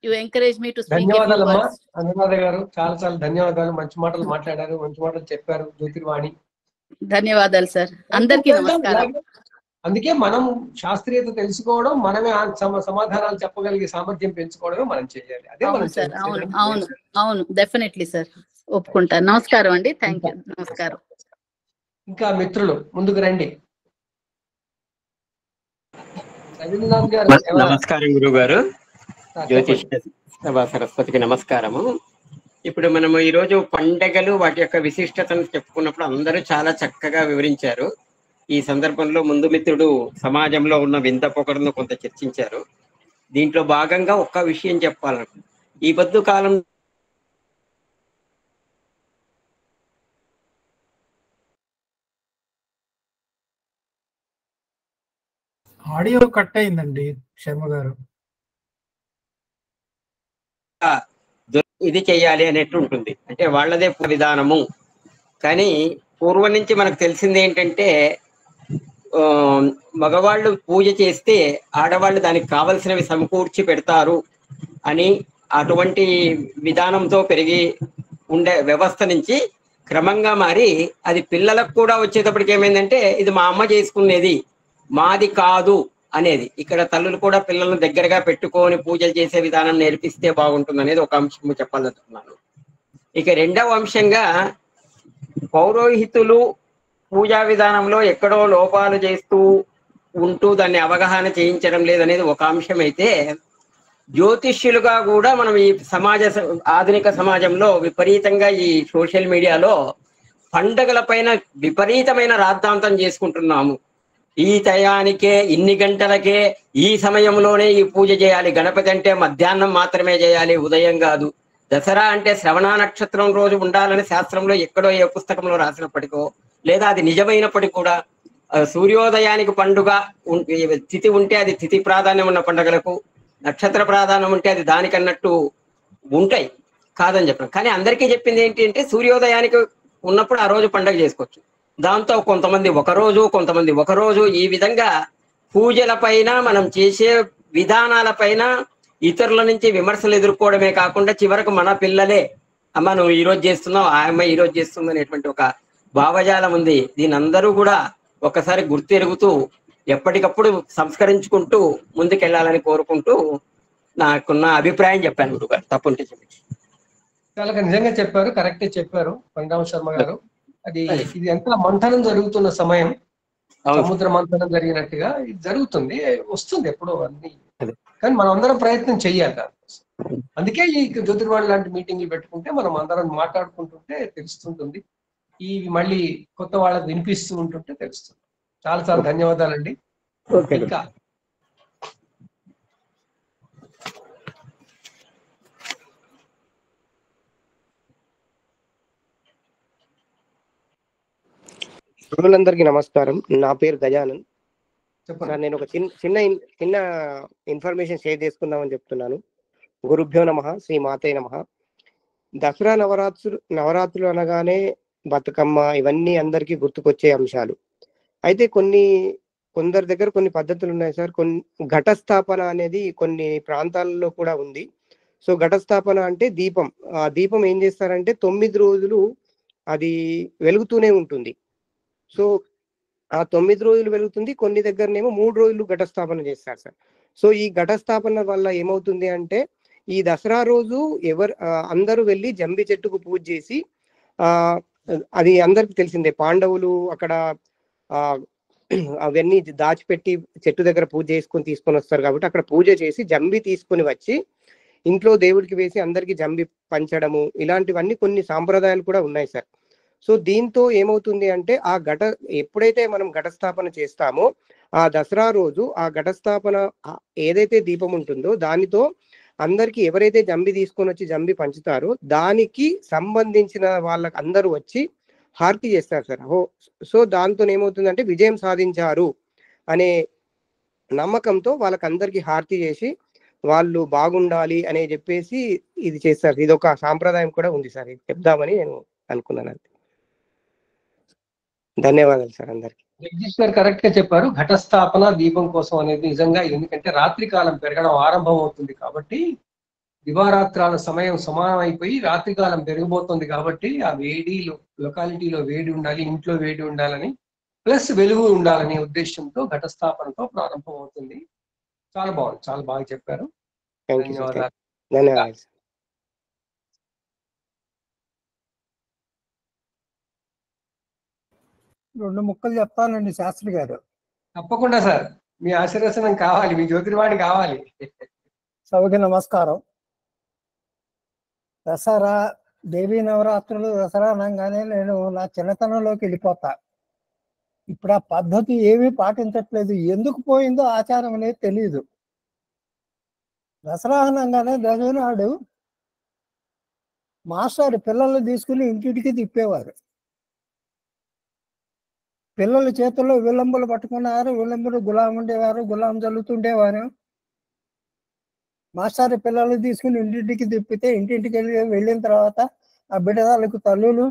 you encourage me to speak. ధన్యవాదాలమ్మా అనురాధ గారు, చాలా చాలా ధన్యవాదాలు. మంచి మాటలు మాట్లాడారు, మంచి మాటలు చెప్పారు జ్యోతిర్వాణి. ధన్యవాదాలు సార్, అందరికీ నమస్కారం. అందుకే మనం శాస్త్రీయత తెలుసుకోవడం, మనమే సమాధానాలు చెప్పగలిగే సామర్థ్యం పెంచుకోవడమే మనం చేయాలి. అదే మనం సార్. అవును అవును అవును, డెఫినెట్లీ సార్, ఒప్పుకుంటాను. నమస్కారం అండి, థ్యాంక్ యూ. నమస్కారం. ఇంకా మిత్రులు ముందుకు రండి. రవీంద్రనాథ్ గారు. నమస్కారం గురువు గారు, జ్యోతిష్ సభా సరస్వతికి నమస్కారము. ఇప్పుడు మనము ఈరోజు పండగలు వాటి యొక్క విశిష్టతను చెప్పుకున్నప్పుడు అందరూ చాలా చక్కగా వివరించారు. ఈ సందర్భంలో ముందు మిత్రుడు సమాజంలో ఉన్న వింత పొగరును కొంత చర్చించారు. దీంట్లో భాగంగా ఒక్క విషయం చెప్పాలను. ఈ పొద్దు కాలం ఆడియో కట్ అయిందండి శర్మ గారు. ఇది చెయ్యాలి అనేట్టు ఉంటుంది, అంటే వాళ్ళదే విధానము. కానీ పూర్వం నుంచి మనకు తెలిసింది ఏంటంటే మగవాళ్ళు పూజ చేస్తే ఆడవాళ్ళు దానికి కావలసినవి సమకూర్చి పెడతారు అని, అటువంటి విధానంతో పెరిగి ఉండే వ్యవస్థ నుంచి క్రమంగా మారి అది పిల్లలకు కూడా వచ్చేటప్పటికి ఏమైందంటే ఇది మా అమ్మ చేసుకునేది, మాది కాదు అనేది. ఇక్కడ తల్లులు కూడా పిల్లలను దగ్గరగా పెట్టుకొని పూజలు చేసే విధానం నేర్పిస్తే బాగుంటుంది అనేది ఒక అంశం చెప్పాలనుకున్నాను. ఇక రెండవ అంశంగా పౌరోహితులు పూజా విధానంలో ఎక్కడో లోపాలు చేస్తూ ఉంటూ దాన్ని అవగాహన చేయించడం లేదనేది ఒక అంశం అయితే, జ్యోతిష్యులుగా కూడా మనం ఈ ఆధునిక సమాజంలో విపరీతంగా ఈ సోషల్ మీడియాలో పండగల పైన విపరీతమైన రాద్ధాంతం చేసుకుంటున్నాము. ఈ టయానికే, ఇన్ని గంటలకే, ఈ సమయంలోనే ఈ పూజ చేయాలి, గణపతి అంటే మధ్యాహ్నం మాత్రమే చేయాలి, ఉదయం కాదు, దసరా అంటే శ్రవణ నక్షత్రం రోజు ఉండాలని శాస్త్రంలో ఎక్కడో ఏ పుస్తకంలో రాసినప్పటికో, లేదా అది నిజమైనప్పటికీ కూడా సూర్యోదయానికి పండుగ తిథి ఉంటే అది తిథి ప్రాధాన్యం ఉన్న పండుగలకు, నక్షత్ర ప్రాధాన్యం ఉంటే అది దానికన్నట్టు ఉంటాయి, కాదని చెప్పడం. కానీ అందరికీ చెప్పింది ఏంటి అంటే సూర్యోదయానికి ఉన్నప్పుడు ఆ రోజు పండుగ చేసుకోవచ్చు. దాంతో కొంతమంది ఒకరోజు ఈ విధంగా పూజల పైన, మనం చేసే విధానాల పైన ఇతరుల నుంచి విమర్శలు ఎదుర్కోవడమే కాకుండా చివరకు మన పిల్లలే అమ్మ నువ్వు ఈ రోజు చేస్తున్నావు, ఆ అమ్మాయి ఈ రోజు చేస్తుంది అనేటువంటి ఒక భావజాలం ఉంది. దీని అందరూ కూడా ఒకసారి గుర్తెరుగుతూ ఎప్పటికప్పుడు సంస్కరించుకుంటూ ముందుకెళ్లాలని కోరుకుంటూ నాకున్న అభిప్రాయం చెప్పాను గురుగారు. తప్పుంటే చెప్పి. చాలా నిజంగా చెప్పారు, కరెక్టే చెప్పారు పరశురామ శర్మ గారు. అది ఇది ఎంత మంథనం జరుగుతున్న సమయం, సముద్ర మంథనం జరిగినట్టుగా ఇది జరుగుతుంది, వస్తుంది ఎప్పుడో అన్ని. కానీ మనం అందరం ప్రయత్నం చెయ్యాలి దానికోసం. అందుకే ఈ జ్యోతిర్వాణి లాంటి మీటింగ్లు పెట్టుకుంటే మనం అందరం మాట్లాడుకుంటుంటే తెలుస్తుంటుంది, ఈ మళ్ళీ కొత్త వాళ్ళకి వినిపిస్తూ ఉంటుంటే తెలుస్తుంది. చాలా చాలా ధన్యవాదాలండి. ఇంకా గురువులందరికీ నమస్కారం. నా పేరు గజానన్. నేను ఒక చిన్న ఇన్ఫర్మేషన్ షేర్ చేసుకుందామని చెప్తున్నాను. గురుభ్యో నమః, శ్రీ మాతే నమః. దసరా నవరాత్రులు అనగానే బతుకమ్మ ఇవన్నీ అందరికీ గుర్తుకొచ్చే అంశాలు. అయితే కొందరి దగ్గర కొన్ని పద్ధతులు ఉన్నాయి సార్. కొన్ని ఘటస్థాపన అనేది కొన్ని ప్రాంతాలలో కూడా ఉంది. సో ఘటస్థాపన అంటే దీపం. ఆ దీపం ఏం చేస్తారంటే 9 రోజులు అది వెలుగుతూనే ఉంటుంది. సో ఆ 9 రోజులు వెలుగుతుంది. కొన్ని దగ్గరనేమో 3 రోజులు ఘటస్థాపన చేస్తారు సార్. సో ఈ ఘటస్థాపన వల్ల ఏమవుతుంది అంటే ఈ దసరా రోజు అందరూ వెళ్ళి జంబి చెట్టుకు పూజ చేసి అది అందరికి తెలిసిందే. పాండవులు అక్కడ అవన్నీ దాచిపెట్టి చెట్టు దగ్గర పూజ చేసుకొని తీసుకొని వస్తారు కాబట్టి అక్కడ పూజ చేసి జంబి తీసుకొని వచ్చి ఇంట్లో దేవుడికి వేసి అందరికి జంబి పంచడము ఇలాంటివన్నీ కొన్ని సాంప్రదాయాలు కూడా ఉన్నాయి సార్. సో దీంతో ఏమవుతుంది అంటే ఎప్పుడైతే మనం ఘటస్థాపన చేస్తామో ఆ దసరా రోజు ఆ ఘటస్థాపన ఏదైతే దీపం ఉంటుందో దానితో అందరికి ఎవరైతే జంబి తీసుకొని వచ్చి జంబి పంచుతారో దానికి సంబంధించిన వాళ్ళకి అందరూ వచ్చి హారతి చేస్తారు సార్. సో దాంతో ఏమవుతుందంటే విజయం సాధించారు అనే నమ్మకంతో వాళ్ళకందరికి హారతి చేసి వాళ్ళు బాగుండాలి అనే చెప్పేసి ఇది చేస్తారు. ఇది ఒక సాంప్రదాయం కూడా ఉంది సార్. ఇది చెప్దామని నేను అనుకున్నాను. ధన్యవాదాలు సార్ అందరికి. జగదీష్ గారు కరెక్ట్ గా చెప్పారు. ఘటస్థాపన దీపం కోసం అనేది నిజంగా, ఎందుకంటే రాత్రి కాలం పెరగడం ఆరంభం అవుతుంది కాబట్టి దివారాత్రాల సమయం సమానం అయిపోయి రాత్రి కాలం పెరిగిపోతుంది కాబట్టి ఆ వేడి లొకాలిటీలో వేడి ఉండాలి, ఇంట్లో వేడి ఉండాలని ప్లస్ వెలుగు ఉండాలనే ఉద్దేశంతో ఘటస్థాపనతో ప్రారంభం అవుతుంది. చాలా బాగుంది, చాలా బాగా చెప్పారు. ధన్యవాదాలు. ధన్యవాదాలు. రెండు ముక్కలు చెప్తానండి శాస్త్రి గారు. తప్పకుండా సార్, మీ ఆశీర్వచనం కావాలి, మీ జ్యోతిర్వాణి కావాలి. సభకి నమస్కారం. దసరా దేవీ నవరాత్రులు దసరా అనగానే నేను నా చిన్నతనంలోకి వెళ్ళిపోతా. ఇప్పుడు ఆ పద్ధతి ఏమీ పాటించట్లేదు. ఎందుకు పోయిందో ఆచారం అనేది తెలియదు. దసరా అనగానే దసరా నాడు మాస్టర్ పిల్లల్ని తీసుకుని ఇంటింటికి తిప్పేవారు. పిల్లల చేతుల్లో విలంబులు పట్టుకున్నారు, విలంబులు గులాం ఉండేవారు, గులాం చల్లుతుండేవారు. మాస్టర్ పిల్లలు తీసుకుని ఇంటింటికి తిప్పితే ఇంటింటికి వెళ్ళిన తర్వాత ఆ బిడ్డలకు తల్లులు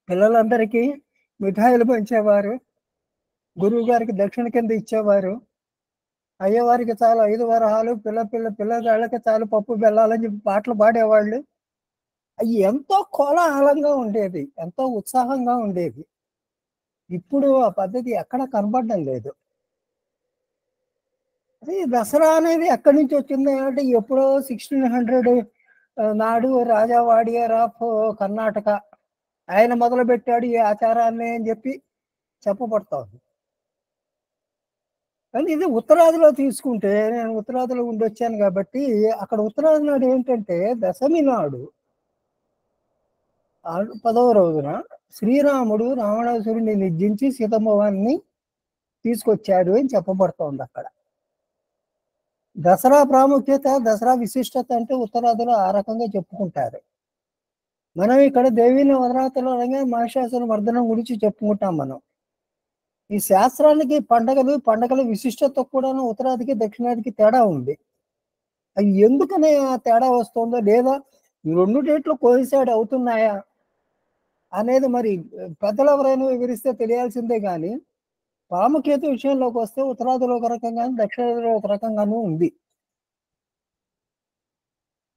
పిల్లలందరికీ మిఠాయిలు పంచేవారు. గురువు గారికి దక్షిణ కింద ఇచ్చేవారు. అయ్యేవారికి చాలు 5 వరహాలు, పిల్లగాళ్ళకి చాలు పప్పు బెల్లాలని చెప్పి పాటలు పాడేవాళ్ళు. అవి ఎంతో కోలాహలంగా ఉండేది, ఎంతో ఉత్సాహంగా ఉండేది. ఇప్పుడు ఆ పద్ధతి ఎక్కడ కనబడడం లేదు. అది దసరా అనేది ఎక్కడి నుంచి వచ్చింది అంటే ఎప్పుడో 1600 నాడు రాజా వాడియర్ ఆఫ్ కర్ణాటక ఆయన మొదలు పెట్టాడు ఈ ఆచారాన్ని అని చెప్పి చెప్పబడుతోంది. కానీ ఇది ఉత్తరాదిలో తీసుకుంటే, నేను ఉత్తరాదిలో ఉండొచ్చాను కాబట్టి అక్కడ ఉత్తరాది నాడు ఏంటంటే దశమి నాడు 10వ రోజున శ్రీరాముడు రావణాసురుడిని నిర్జించి సీతమ్మవారిని తీసుకొచ్చాడు అని చెప్పబడుతోంది. అక్కడ దసరా ప్రాముఖ్యత, దసరా విశిష్టత అంటే ఉత్తరాదిలో ఆ రకంగా చెప్పుకుంటారు. మనం ఇక్కడ దేవీ నవరాత్రులు అనగా మహిషాసుర మర్దనం గురించి చెప్పుకుంటాం. మనం ఈ శాస్త్రానికి పండగల విశిష్టత కూడా ఉత్తరాదికి దక్షిణాదికి తేడా ఉంది. అది ఎందుకనే ఆ తేడా వస్తుందో, లేదా ఈ 2 డేట్లు కోయిసైడ్ అవుతున్నాయా అనేది మరి పెద్దలు ఎవరైనా వివరిస్తే తెలియాల్సిందే. కానీ ప్రాముఖ్యత విషయంలోకి వస్తే ఉత్తరాదిలో ఒక రకంగాను దక్షిణాదిలో ఒక రకంగానూ ఉంది.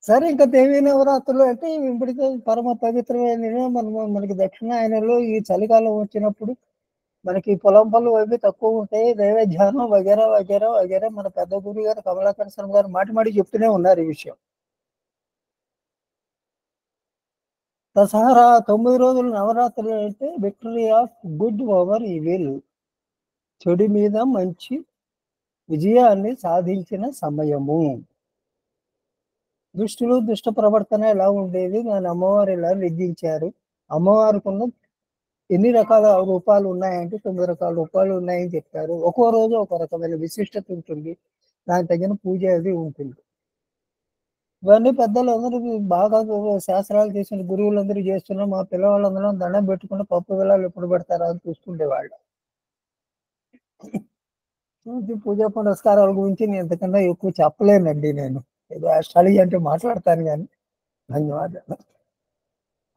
సరే, ఇంకా దేవీ నవరాత్రులు అంటే ఇప్పటికే పరమ పవిత్రమైన మనకి దక్షిణాయనలో ఈ చలికాలం వచ్చినప్పుడు మనకి పొలం పనులు అవి తక్కువ ఉంటాయి. దైవ ధ్యానం వగేరా వగేరా వగేరా మన పెద్ద గురువు గారు కమలాకర్ శర్మ గారు మాటి చెప్తూనే ఉన్నారు ఈ విషయం. దసరా 9 రోజుల నవరాత్రులు అంటే victory of good over evil, చెడు మీద మంచి విజయాన్ని సాధించిన సమయము. దుష్టులు దుష్ట ప్రవర్తన ఎలా ఉండేది, దాని అమ్మవారు ఎలా నిర్జించారు, అమ్మవారికి ఉన్న ఎన్ని రకాల రూపాలు ఉన్నాయంటే 9 రకాల రూపాలు ఉన్నాయని చెప్పారు. ఒక్కో రోజు ఒక రకమైన విశిష్టత ఉంటుంది, దానికి తగిన పూజ అది ఉంటుంది. ఇవన్నీ పెద్దలందరూ బాగా శాస్త్రాలు చేసిన గురువులందరూ చేస్తున్నాం. మా పిల్లవాళ్ళందరూ దండం పెట్టుకుని పప్పు విలాలు ఎప్పుడు పెడతారా అని చూస్తుండేవాళ్ళు. పూజా పునస్కారాల గురించి నేను ఎంతకన్నా ఎక్కువ చెప్పలేనండి. నేను ఏదో అష్టాలజీ అంటే మాట్లాడతాను కానీ ధన్యవాదాలు.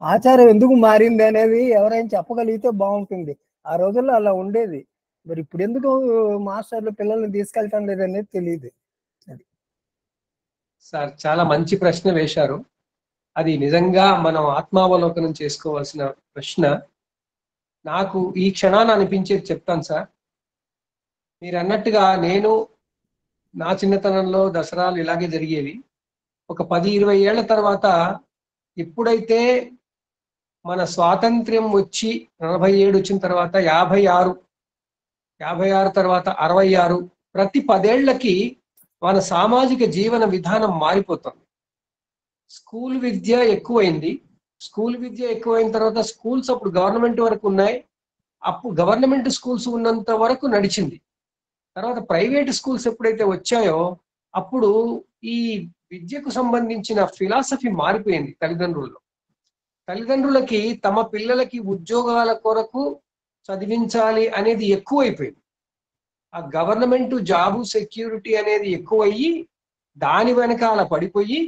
ఆచారం ఎందుకు మారింది అనేది ఎవరైనా చెప్పగలిగితే బాగుంటుంది. ఆ రోజుల్లో అలా ఉండేది. మరి ఇప్పుడు ఎందుకు మాస్టర్లు పిల్లల్ని తీసుకెళ్ళటం లేదనేది తెలియదు. సార్ చాలా మంచి ప్రశ్న వేశారు. అది నిజంగా మనం ఆత్మావలోకనం చేసుకోవాల్సిన ప్రశ్న. నాకు ఈ క్షణాన్ని అనిపించేది చెప్తాను సార్. మీరు అన్నట్టుగా నేను నా చిన్నతనంలో దసరాలు ఇలాగే జరిగేవి. ఒక 10-20 ఏళ్ల తర్వాత ఎప్పుడైతే మన స్వాతంత్ర్యం వచ్చి 47 వచ్చిన తర్వాత 56 తర్వాత 66, ప్రతి 10 ఏళ్లకి మన సామాజిక జీవన విధానం మారిపోతుంది. స్కూల్ విద్య ఎక్కువైంది. స్కూల్ విద్య ఎక్కువైన తర్వాత స్కూల్స్ అప్పుడు గవర్నమెంట్ వరకు ఉన్నాయి. అప్పుడు గవర్నమెంట్ స్కూల్స్ ఉన్నంత వరకు నడిచింది. తర్వాత ప్రైవేట్ స్కూల్స్ ఎప్పుడైతే వచ్చాయో అప్పుడు ఈ విద్యకు సంబంధించిన ఫిలాసఫీ మారిపోయింది తల్లిదండ్రుల్లో. తల్లిదండ్రులకి తమ పిల్లలకి ఉద్యోగాల కొరకు చదివించాలి అనేది ఎక్కువైపోయింది. ఆ గవర్నమెంట్ జాబు సెక్యూరిటీ అనేది ఎక్కువయ్యి దాని వెనకాల పడిపోయి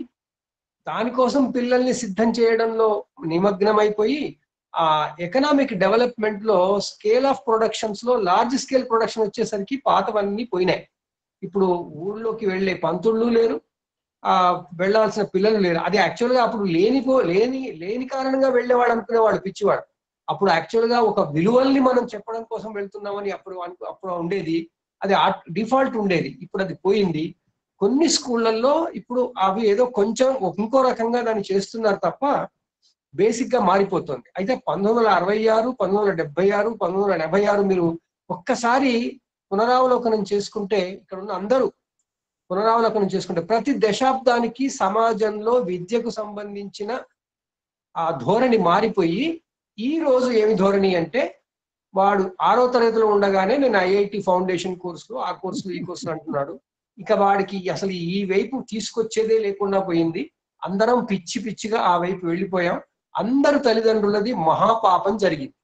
దానికోసం పిల్లల్ని సిద్ధం చేయడంలో నిమగ్నమైపోయి ఆ ఎకనామిక్ డెవలప్మెంట్ లో స్కేల్ ఆఫ్ ప్రొడక్షన్స్ లో లార్జ్ స్కేల్ ప్రొడక్షన్ వచ్చేసరికి పాతవన్నీ పోయినాయి. ఇప్పుడు ఊళ్ళోకి వెళ్ళే పంతుళ్ళు లేరు, వెళ్ళాల్సిన పిల్లలు లేరు. అది యాక్చువల్ గా అప్పుడు లేని కారణంగా వెళ్ళేవాడు అనుకునేవాడు పిచ్చివాడు. అప్పుడు యాక్చువల్ గా ఒక విలువల్ని మనం చెప్పడం కోసం వెళ్తున్నామని అప్పుడు ఉండేది. అది డిఫాల్ట్ ఉండేది. ఇప్పుడు అది పోయింది. కొన్ని స్కూళ్ళల్లో ఇప్పుడు అవి ఏదో కొంచెం ఇంకో రకంగా దాన్ని చేస్తున్నారు తప్ప బేసిక్ గా మారిపోతుంది. అయితే 1966, 1976, 1986 మీరు ఒక్కసారి పునరావలోకనం చేసుకుంటే, ఇక్కడ ఉన్న అందరూ పునరావలోకనం చేసుకుంటే ప్రతి దశాబ్దానికి సమాజంలో విద్యకు సంబంధించిన ఆ ధోరణి మారిపోయి ఈ రోజు ఏమి ధోరణి అంటే, వాడు 6వ తరగతిలో ఉండగానే నేను ఐఐటి ఫౌండేషన్ కోర్సులు ఆ కోర్సులు ఈ కోర్సులు అంటున్నాడు. ఇక వాడికి అసలు ఈ వైపు తీసుకొచ్చేదే లేకుండా పోయింది. అందరం పిచ్చిగా ఆ వైపు వెళ్ళిపోయాం. అందరు తల్లిదండ్రులది మహాపాపం జరిగింది.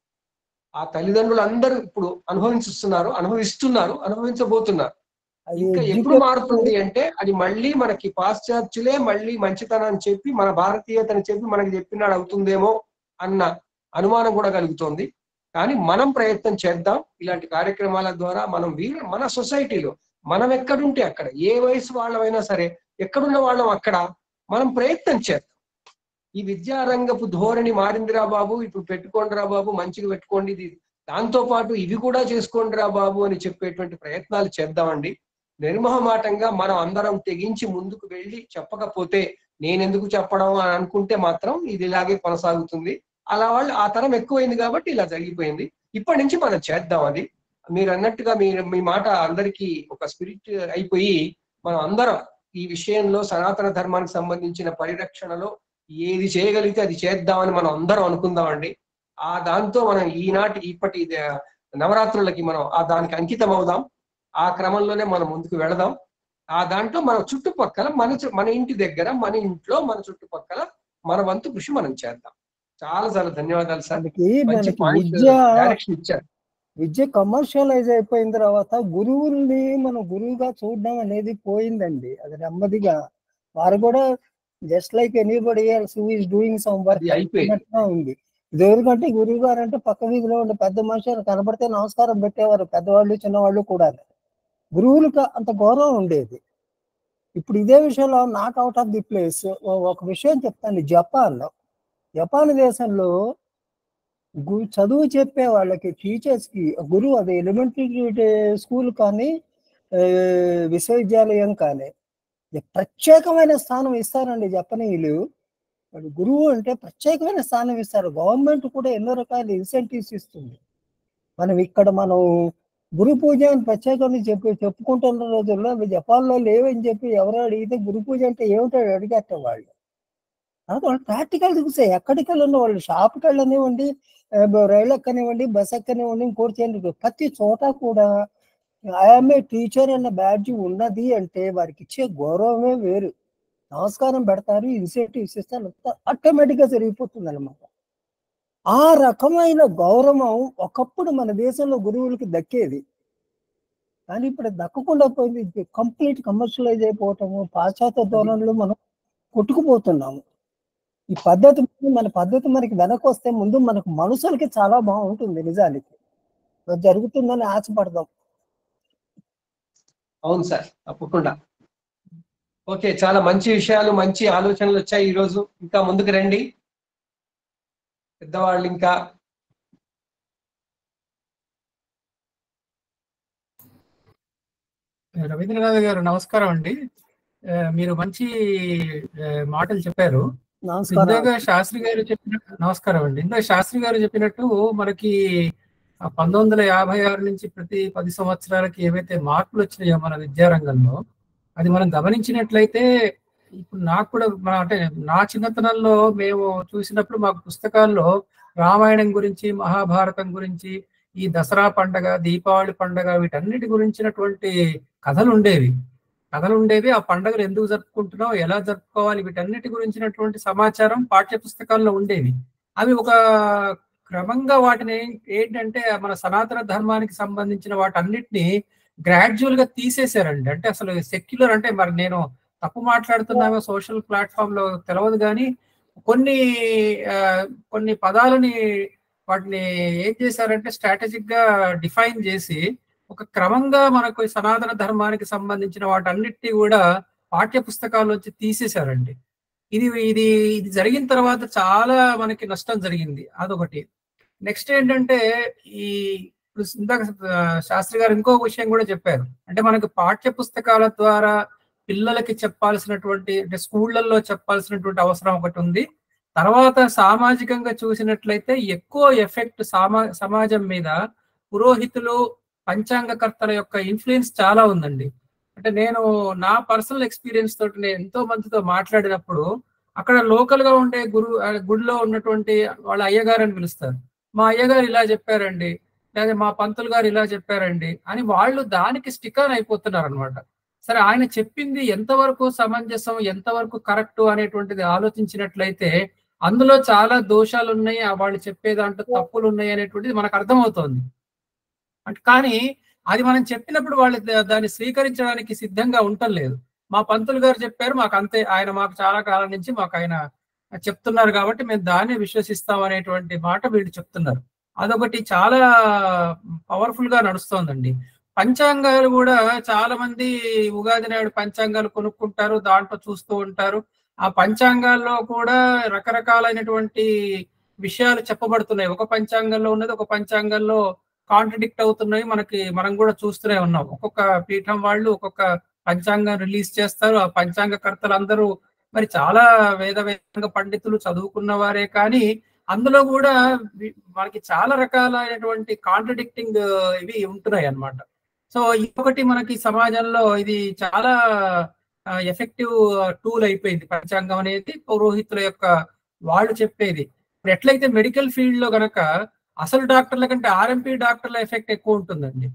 ఆ తల్లిదండ్రులు అందరూ ఇప్పుడు అనుభవించబోతున్నారు. ఇంకా ఎప్పుడు మారుతుంది అంటే, అది మళ్ళీ మనకి పాశ్చాత్యులే మళ్ళీ మంచితనాన్ని చెప్పి మన భారతీయతని చెప్పి మనకి చెప్పినాడు అవుతుందేమో అన్న అనుమానం కూడా కలుగుతోంది. కానీ మనం ప్రయత్నం చేద్దాం. ఇలాంటి కార్యక్రమాల ద్వారా మన సొసైటీలో మనం ఎక్కడుంటే అక్కడ, ఏ వయసు వాళ్ళమైనా సరే, ఎక్కడున్న వాళ్ళం అక్కడ మనం ప్రయత్నం చేద్దాం. ఈ విద్యారంగపు ధోరణి మారిందిరా బాబు, ఇప్పుడు పెట్టుకోండిరా బాబు, మంచిగా పెట్టుకోండి, ఇది దాంతో పాటు ఇవి కూడా చేసుకోండిరా బాబు అని చెప్పేటువంటి ప్రయత్నాలు చేద్దామండి. నిర్మోహమాటంగా మనం అందరం తెగించి ముందుకు వెళ్ళి చెప్పకపోతే నేనెందుకు చెప్పడం అని అనుకుంటే మాత్రం ఇది ఇలాగే కొనసాగుతుంది. అలా వాళ్ళు ఆ తరం ఎక్కువైంది కాబట్టి ఇలా జరిగిపోయింది. ఇప్పటి నుంచి మనం చేద్దాం. అది మీరు అన్నట్టుగా మీ మాట అందరికీ ఒక స్పిరిట్ అయిపోయి మనం అందరం ఈ విషయంలో సనాతన ధర్మానికి సంబంధించిన పరిరక్షణలో ఏది చేయగలిగితే అది చేద్దామని మనం అందరం అనుకుందామండి. దాంతో మనం ఇప్పటి నవరాత్రులకి మనం దానికి అంకితం అవుదాం. ఆ క్రమంలోనే మనం ముందుకు వెళదాం. దాంట్లో మన చుట్టుపక్కల మన ఇంటి దగ్గర, మన ఇంట్లో, మన చుట్టుపక్కల మన వంతు కృషి మనం చేద్దాం. చాలా చాలా ధన్యవాదాలు సార్. మంచి పాయింట్ డైరెక్షన్ ఇచ్చారు. విద్య కమర్షియలైజ్ అయిపోయిన తర్వాత గురువుల్ని మనం గురువుగా చూడడం అనేది పోయిందండి. అది నెమ్మదిగా వారు కూడా just like anybody else who is doing some work అయిపోయినట్టుగా ఉంది. ఇదివరకంటే గురువు గారు అంటే పక్క వీధిలో ఉండే పెద్ద మనుషులు కనబడితే నమస్కారం పెట్టేవారు, పెద్దవాళ్ళు చిన్నవాళ్ళు కూడా. గురువులకు అంత గౌరవం ఉండేది. ఇప్పుడు ఇదే విషయంలో not out of the place ఒక విషయం చెప్తాను. జపాన్ దేశంలో చదువు చెప్పే వాళ్ళకి, టీచర్స్ కి గురువు, అది ఎలిమెంటరీ స్కూల్ కానీ విశ్వవిద్యాలయం కానీ ప్రత్యేకమైన స్థానం ఇస్తారండి జపనీయులు. గురువు అంటే ప్రత్యేకమైన స్థానం ఇస్తారు. గవర్నమెంట్ కూడా ఎన్నో రకాల ఇన్సెంటివ్స్ ఇస్తుంది. మనం గురు పూజ అని ప్రత్యేకంగా చెప్పుకుంటున్న రోజుల్లో అవి జపాన్లో లేవని చెప్పి ఎవరో అడిగితే గురు పూజ అంటే ఏమిటో అడిగేట వాళ్ళు. వాళ్ళు ప్రాక్టికల్ చూసే ఎక్కడికి వెళ్ళిన వాళ్ళు, షాప్కి వెళ్ళనివ్వండి, రైలు ఎక్కనివ్వండి, బస్ ఎక్కనివ్వండి, ఇంకోటి చేయండి, ప్రతి చోట కూడా ఐఎమ్ ఏ టీచర్ అన్న బ్యాడ్జ్ ఉన్నది అంటే వారికి ఇచ్చే గౌరవమే వేరు. నమస్కారం పెడతారు, ఇన్సెంటివ్స్ ఇస్తారు, ఆటోమేటిక్గా జరిగిపోతుంది అనమాట. ఆ రకమైన గౌరవం ఒకప్పుడు మన దేశంలో గురువులకి దక్కేది. కానీ ఇప్పుడు దక్కకుండా పోయింది. కంప్లీట్ కమర్షియలైజ్ అయిపోవటము, పాశ్చాత్య ధోరణులు మనం కొట్టుకుపోతున్నాము. ఈ పద్ధతి మన పద్ధతి మనకి వెనక్కి వస్తే ముందు మనకు మనుషులకి చాలా బాగుంటుంది. నిజానికి జరుగుతుందని ఆశపడదాం. అవును సార్, తప్పకుండా. ఓకే, చాలా మంచి విషయాలు, మంచి ఆలోచనలు వచ్చాయి ఈరోజు. ఇంకా ముందుకు రండి పెద్దవాళ్ళు. ఇంకా రవీంద్రనాథ్ గారు నమస్కారం అండి. మీరు మంచి మాటలు చెప్పారు. ఇందాక శాస్త్రి గారు చెప్పినట్టు నమస్కారం అండి. ఇందాక శాస్త్రి గారు చెప్పినట్టు మనకి 1956 నుంచి ప్రతి 10 సంవత్సరాలకి ఏవైతే మార్పులు వచ్చినాయో మన విద్యారంగంలో, అది మనం గమనించినట్లయితే ఇప్పుడు నాకు కూడా అంటే నా చిన్నతనంలో మేము చూసినప్పుడు మాకు పుస్తకాల్లో రామాయణం గురించి, మహాభారతం గురించి, ఈ దసరా పండగ, దీపావళి పండగ, వీటన్నిటి గురించినటువంటి కథలు ఉండేవి. ఆ పండుగలు ఎందుకు జరుపుకుంటున్నాం, ఎలా జరుపుకోవాలి, వీటన్నిటి గురించినటువంటి సమాచారం పాఠ్య పుస్తకాల్లో ఉండేవి. అవి ఒక క్రమంగా వాటిని ఏంటంటే మన సనాతన ధర్మానికి సంబంధించిన వాటన్నిటిని గ్రాడ్యువల్ గా తీసేశారండి. అంటే అసలు సెక్యులర్ అంటే మరి నేను తప్పు మాట్లాడుతున్నామో సోషల్ ప్లాట్ఫామ్ లో తెలియదు, కానీ కొన్ని పదాలని వాటిని ఏం చేశారంటే స్ట్రాటజిక్ గా డిఫైన్ చేసి ఒక క్రమంగా మనకు సనాతన ధర్మానికి సంబంధించిన వాటన్నిటినీ కూడా పాఠ్య పుస్తకాల నుంచి తీసేశారండి. ఇది జరిగిన తర్వాత చాలా మనకి నష్టం జరిగింది. అదొకటి. నెక్స్ట్ ఏంటంటే ఈ ఇందాక శాస్త్రి గారు ఇంకో విషయం కూడా చెప్పారు. అంటే మనకు పాఠ్య పుస్తకాల ద్వారా పిల్లలకి చెప్పాల్సినటువంటి, అంటే స్కూళ్ళల్లో చెప్పాల్సినటువంటి అవసరం ఒకటి ఉంది. తర్వాత సామాజికంగా చూసినట్లయితే ఎక్కువ ఎఫెక్ట్ సమాజం మీద పురోహితులు, పంచాంగకర్తల యొక్క ఇన్ఫ్లుయెన్స్ చాలా ఉందండి. అంటే నేను నా పర్సనల్ ఎక్స్పీరియన్స్ తోటి నేను ఎంతో మందితో మాట్లాడినప్పుడు అక్కడ లోకల్ గా ఉండే గుడిలో ఉన్నటువంటి వాళ్ళ అయ్యగారు అని పిలుస్తారు. మా అయ్యగారు ఇలా చెప్పారండి, లేదా మా పంతులు గారు ఇలా చెప్పారండి అని వాళ్ళు దానికి స్టిక్ ఆన్ అయిపోతున్నారు అనమాట. సరే, ఆయన చెప్పింది ఎంతవరకు సమంజసం, ఎంతవరకు కరెక్ట్ అనేటువంటిది ఆలోచించినట్లయితే అందులో చాలా దోషాలు ఉన్నాయి, వాళ్ళు చెప్పే దాంట్లో తప్పులు ఉన్నాయి అనేటువంటిది మనకు అర్థమవుతోంది. అంటే కానీ అది మనం చెప్పినప్పుడు వాళ్ళు దాన్ని స్వీకరించడానికి సిద్ధంగా ఉండలేదు. మా పంతులు గారు చెప్పారు, మాకు అంతే, ఆయన మాకు చాలా కాలం నుంచి మాకు ఆయన చెప్తున్నారు కాబట్టి మేము దాన్ని విశ్వసిస్తాం అనేటువంటి మాట వీళ్ళు చెప్తున్నారు. అదొకటి చాలా పవర్ఫుల్ గా నడుస్తోందండి. పంచాంగాలు కూడా చాలా మంది ఉగాది నాడు పంచాంగాలు కొనుక్కుంటారు, దాంట్లో చూస్తూ ఉంటారు. ఆ పంచాంగాల్లో కూడా రకరకాలైనటువంటి విషయాలు చెప్పబడుతున్నాయి. ఒక పంచాంగంలో ఉన్నది ఒక పంచాంగంలో కాంట్రడిక్ట్ అవుతున్నాయి. మనం కూడా చూస్తూనే ఉన్నాం. ఒక్కొక్క పీఠం వాళ్ళు ఒక్కొక్క పంచాంగం రిలీజ్ చేస్తారు. ఆ పంచాంగకర్తలు అందరూ మరి చాలా వేద పండితులు, చదువుకున్న వారే, కానీ అందులో కూడా మనకి చాలా రకాలైనటువంటి కాంట్రడిక్టింగ్ ఇవి ఉంటున్నాయి అన్నమాట. సో ఇంకొకటి మనకి సమాజంలో ఇది చాలా ఎఫెక్టివ్ టూల్ అయిపోయింది పంచాంగం అనేది. పురోహితుల యొక్క వాళ్ళు చెప్పేది ఇప్పుడు ఎట్లయితే మెడికల్ ఫీల్డ్ లో గనక అసలు డాక్టర్ల కంటే ఆర్ఎంపీ డాక్టర్ల ఎఫెక్ట్ ఎక్కువ ఉంటుందండి.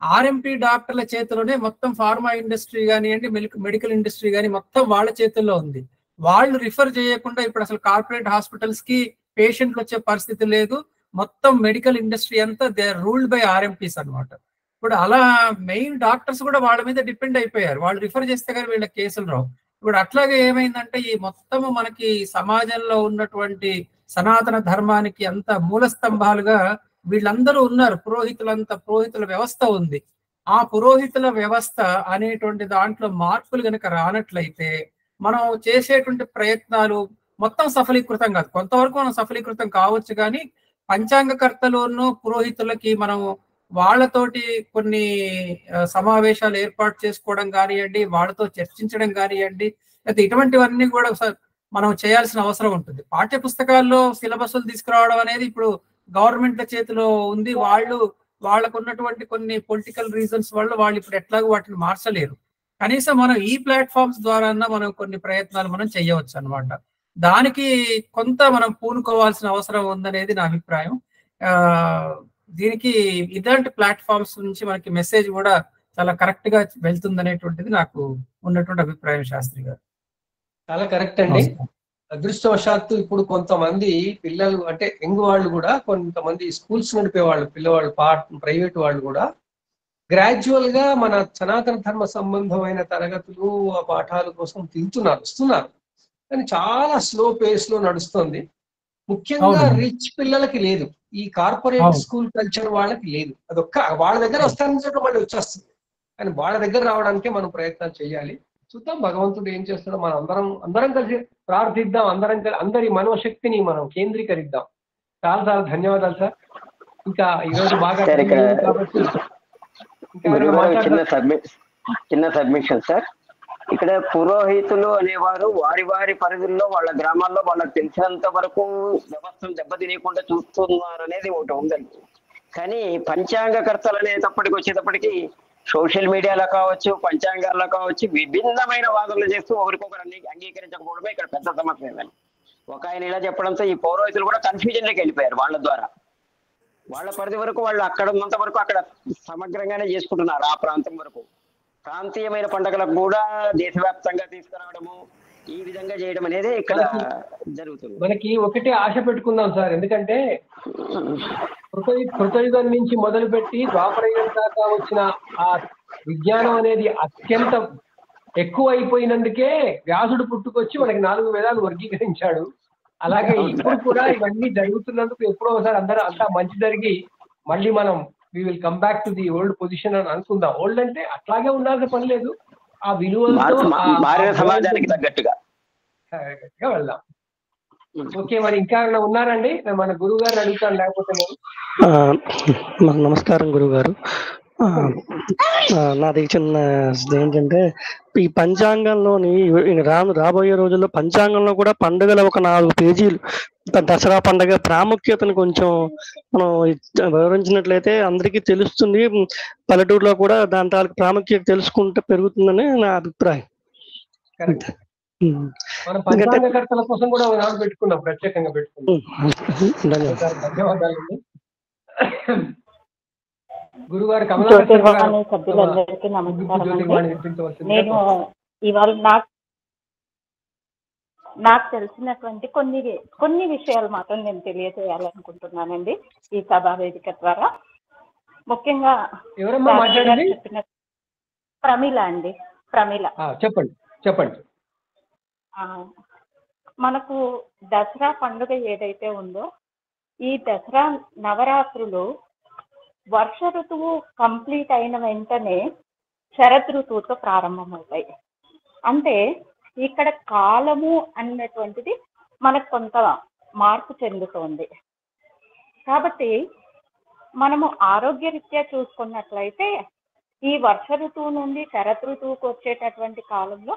ఆర్ఎంపీ డాక్టర్ల చేతిలోనే మొత్తం ఫార్మా ఇండస్ట్రీ కానివ్వండి, మెడికల్ ఇండస్ట్రీ కానీ మొత్తం వాళ్ళ చేతుల్లో ఉంది. వాళ్ళు రిఫర్ చేయకుండా ఇప్పుడు అసలు కార్పొరేట్ హాస్పిటల్స్ కి పేషెంట్లు వచ్చే పరిస్థితి లేదు. మొత్తం మెడికల్ ఇండస్ట్రీ అంతా they are ruled by RMPs అనమాట. ఇప్పుడు అలా మెయిన్ డాక్టర్స్ కూడా వాళ్ళ మీద డిపెండ్ అయిపోయారు. వాళ్ళు రిఫర్ చేస్తే కానీ వీళ్ళ కేసులు రావు. ఇప్పుడు అట్లాగే ఏమైందంటే ఈ మొత్తము మనకి సమాజంలో ఉన్నటువంటి సనాతన ధర్మానికి అంత మూల స్తంభాలుగా వీళ్ళందరూ ఉన్నారు. పురోహితుల వ్యవస్థ ఉంది. ఆ పురోహితుల వ్యవస్థ అనేటువంటి దాంట్లో మార్పులు కనుక రానట్లయితే మనం చేసేటువంటి ప్రయత్నాలు మొత్తం సఫలీకృతం కాదు. కొంతవరకు మనం సఫలీకృతం కావచ్చు, కానీ పంచాంగకర్తలను పురోహితులకి మనం వాళ్ళతోటి కొన్ని సమావేశాలు ఏర్పాటు చేసుకోవడం కానివ్వండి, వాళ్ళతో చర్చించడం కానివ్వండి, అయితే ఇటువంటివన్నీ కూడా మనం చేయాల్సిన అవసరం ఉంటుంది. పాఠ్య పుస్తకాల్లో సిలబస్లు తీసుకురావడం అనేది ఇప్పుడు గవర్నమెంట్ల చేతిలో ఉంది. వాళ్ళకు ఉన్నటువంటి కొన్ని పొలిటికల్ రీజన్స్ వల్ల వాళ్ళు ఇప్పుడు ఎట్లాగో వాటిని మార్చలేరు. కనీసం మనం ఈ ప్లాట్ఫామ్స్ ద్వారా మనం కొన్ని ప్రయత్నాలు మనం చేయవచ్చు అన్నమాట. దానికి కొంత మనం పూనుకోవాల్సిన అవసరం ఉందనేది నా అభిప్రాయం. దీనికి ఇలాంటి ప్లాట్ఫామ్స్ నుంచి మనకి మెసేజ్ కూడా చాలా కరెక్ట్ గా వెళ్తుంది అనేటువంటిది నాకు ఉన్నటువంటి అభిప్రాయం. శాస్త్రి గారు చాలా కరెక్ట్ అండి. అదృష్టవశాత్తు ఇప్పుడు కొంతమంది పిల్లలు అంటే యంగ్ వాళ్ళు కూడా, కొంతమంది స్కూల్స్ నడిపే వాళ్ళు, పిల్లవాళ్ళు ప్రైవేట్ వాళ్ళు కూడా గ్రాడ్యువల్ గా మన సనాతన ధర్మ సంబంధమైన తరగతులు, పాఠాల కోసం వస్తున్నారు. కానీ చాలా స్లో పేస్ లో నడుస్తుంది. ముఖ్యంగా రిచ్ పిల్లలకి లేదు, ఈ కార్పొరేట్ స్కూల్ కల్చర్ వాళ్ళకి లేదు. అదొక్క వాళ్ళ దగ్గర వస్తారని మళ్ళీ వచ్చేస్తుంది, కానీ వాళ్ళ దగ్గర రావడానికే మనం ప్రయత్నాలు చేయాలి. చూద్దాం భగవంతుడు ఏం చేస్తాడో. మనం అందరం కలిసి ప్రార్థిద్దాం, అందరి మనోశక్తిని మనం కేంద్రీకరిద్దాం. చాలా చాలా ధన్యవాదాలు సార్. ఇంకా ఈరోజు బాగా కాబట్టి చిన్న సబ్మిషన్ సార్. ఇక్కడ పురోహితులు అనేవారు వారి వారి పరిధుల్లో వాళ్ళ గ్రామాల్లో వాళ్ళకి తెలిసినంత వరకు వ్యవస్థను దెబ్బతినకుండా చూస్తున్నారు అనేది ఒకటి ఉందండి. కానీ పంచాంగకర్తలు అనేటప్పటికి వచ్చేటప్పటికి సోషల్ మీడియాలో కావచ్చు, పంచాంగాల్లో కావచ్చు, విభిన్నమైన వాదనలు చేస్తూ ఒకరికొకరు అంగీకరించకపోవడమే ఇక్కడ పెద్ద సమస్య. ఒక ఆయన ఇలా చెప్పడంతో ఈ పౌరోహితులు కూడా కన్ఫ్యూజన్లోకి వెళ్ళిపోయారు. వాళ్ళ ద్వారా వాళ్ళ పరిధి వరకు వాళ్ళు అక్కడ ఉన్నంత వరకు అక్కడ సమగ్రంగానే చేసుకుంటున్నారు. ఆ ప్రాంతం వరకు ప్రాంతీయమైన పండుగలకు కూడా దేశవ్యాప్తంగా తీసుకురావడము, ఈ విధంగా చేయడం అనేది ఇక్కడ జరుగుతుంది. మనకి ఒకటే ఆశ పెట్టుకుందాం సార్, ఎందుకంటే కృతయుగం నుంచి మొదలుపెట్టి ద్వాపరయుగం దాకా వచ్చిన ఆ విజ్ఞానం అనేది అత్యంత ఎక్కువ అయిపోయినందుకే వ్యాసుడు పుట్టుకొచ్చి మనకి 4 వేదాలు వర్గీకరించాడు. అలాగే ఇప్పుడు కూడా ఇవన్నీ జరుగుతున్నందుకు ఎప్పుడో ఒకసారి అంతా మంచి జరిగి మళ్ళీ మనం we will come back to the old position అని అనుకుందాం. ఓల్డ్ అంటే అట్లాగే ఉండాల్సిన పని లేదు, ఆ విలువలతో సమాజానికి తగ్గట్టుగా వెళ్దాం. ఓకే, మరి ఇంకా ఉన్నారండి? మన గురువు గారిని అడుగుతాను, లేకపోతే నమస్కారం గురువు గారు. నాది చిన్న ఏంటంటే, ఈ పంచాంగంలోని రాబోయే రోజుల్లో పంచాంగంలో కూడా పండుగల ఒక 4 పేజీలు దసరా పండుగ ప్రాముఖ్యతను కొంచెం మనం వివరించినట్లయితే అందరికీ తెలుస్తుంది. పల్లెటూరులో కూడా దాని తాలూకు ప్రాముఖ్యత తెలుసుకుంటే పెరుగుతుందని నా అభిప్రాయం. మనం పంచాంగకర్తల కోసం కూడా పెట్టుకున్నాం, ప్రత్యేకంగా పెట్టుకున్నాం. ధన్యవాదాలండి. గురుగారు సభ్యులందరికీ నమస్కారం. నేను ఇవాళ నాకు తెలిసినటువంటి కొన్ని విషయాలు మాత్రం నేను తెలియజేయాలనుకుంటున్నానండి ఈ సభా వేదిక ద్వారా. ముఖ్యంగా చెప్పిన ప్రమీల అండి, ప్రమీల. చెప్పండి. మనకు దసరా పండుగ ఏదైతే ఉందో, ఈ దసరా నవరాత్రులు వర్ష ఋతువు కంప్లీట్ అయిన వెంటనే శరద్ ఋతువుతో ప్రారంభమవుతాయి. అంటే ఇక్కడ కాలము అన్నటువంటిది మనకు కొంత మార్పు చెందుతోంది. కాబట్టి మనము ఆరోగ్యరీత్యా చూసుకున్నట్లయితే ఈ వర్ష ఋతువు నుండి శరద్ ఋతువుకు వచ్చేటటువంటి కాలంలో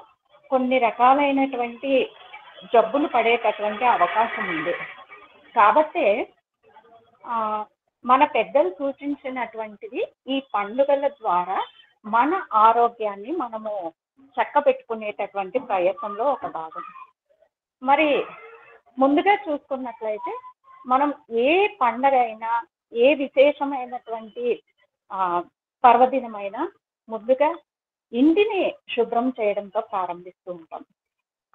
కొన్ని రకాలైనటువంటి జబ్బులు పడేటటువంటి అవకాశం ఉంది. కాబట్టి మన పెద్దలు సూచించినటువంటిది ఈ పండుగల ద్వారా మన ఆరోగ్యాన్ని మనము చక్కబెట్టుకునేటటువంటి ప్రయత్నంలో ఒక భాగం. మరి ముందుగా చూసుకున్నట్లయితే మనం ఏ పండగ అయినా, ఏ విశేషమైనటువంటి పర్వదినమైనా ముందుగా ఇంటిని శుభ్రం చేయడంతో ప్రారంభిస్తూ ఉంటాం.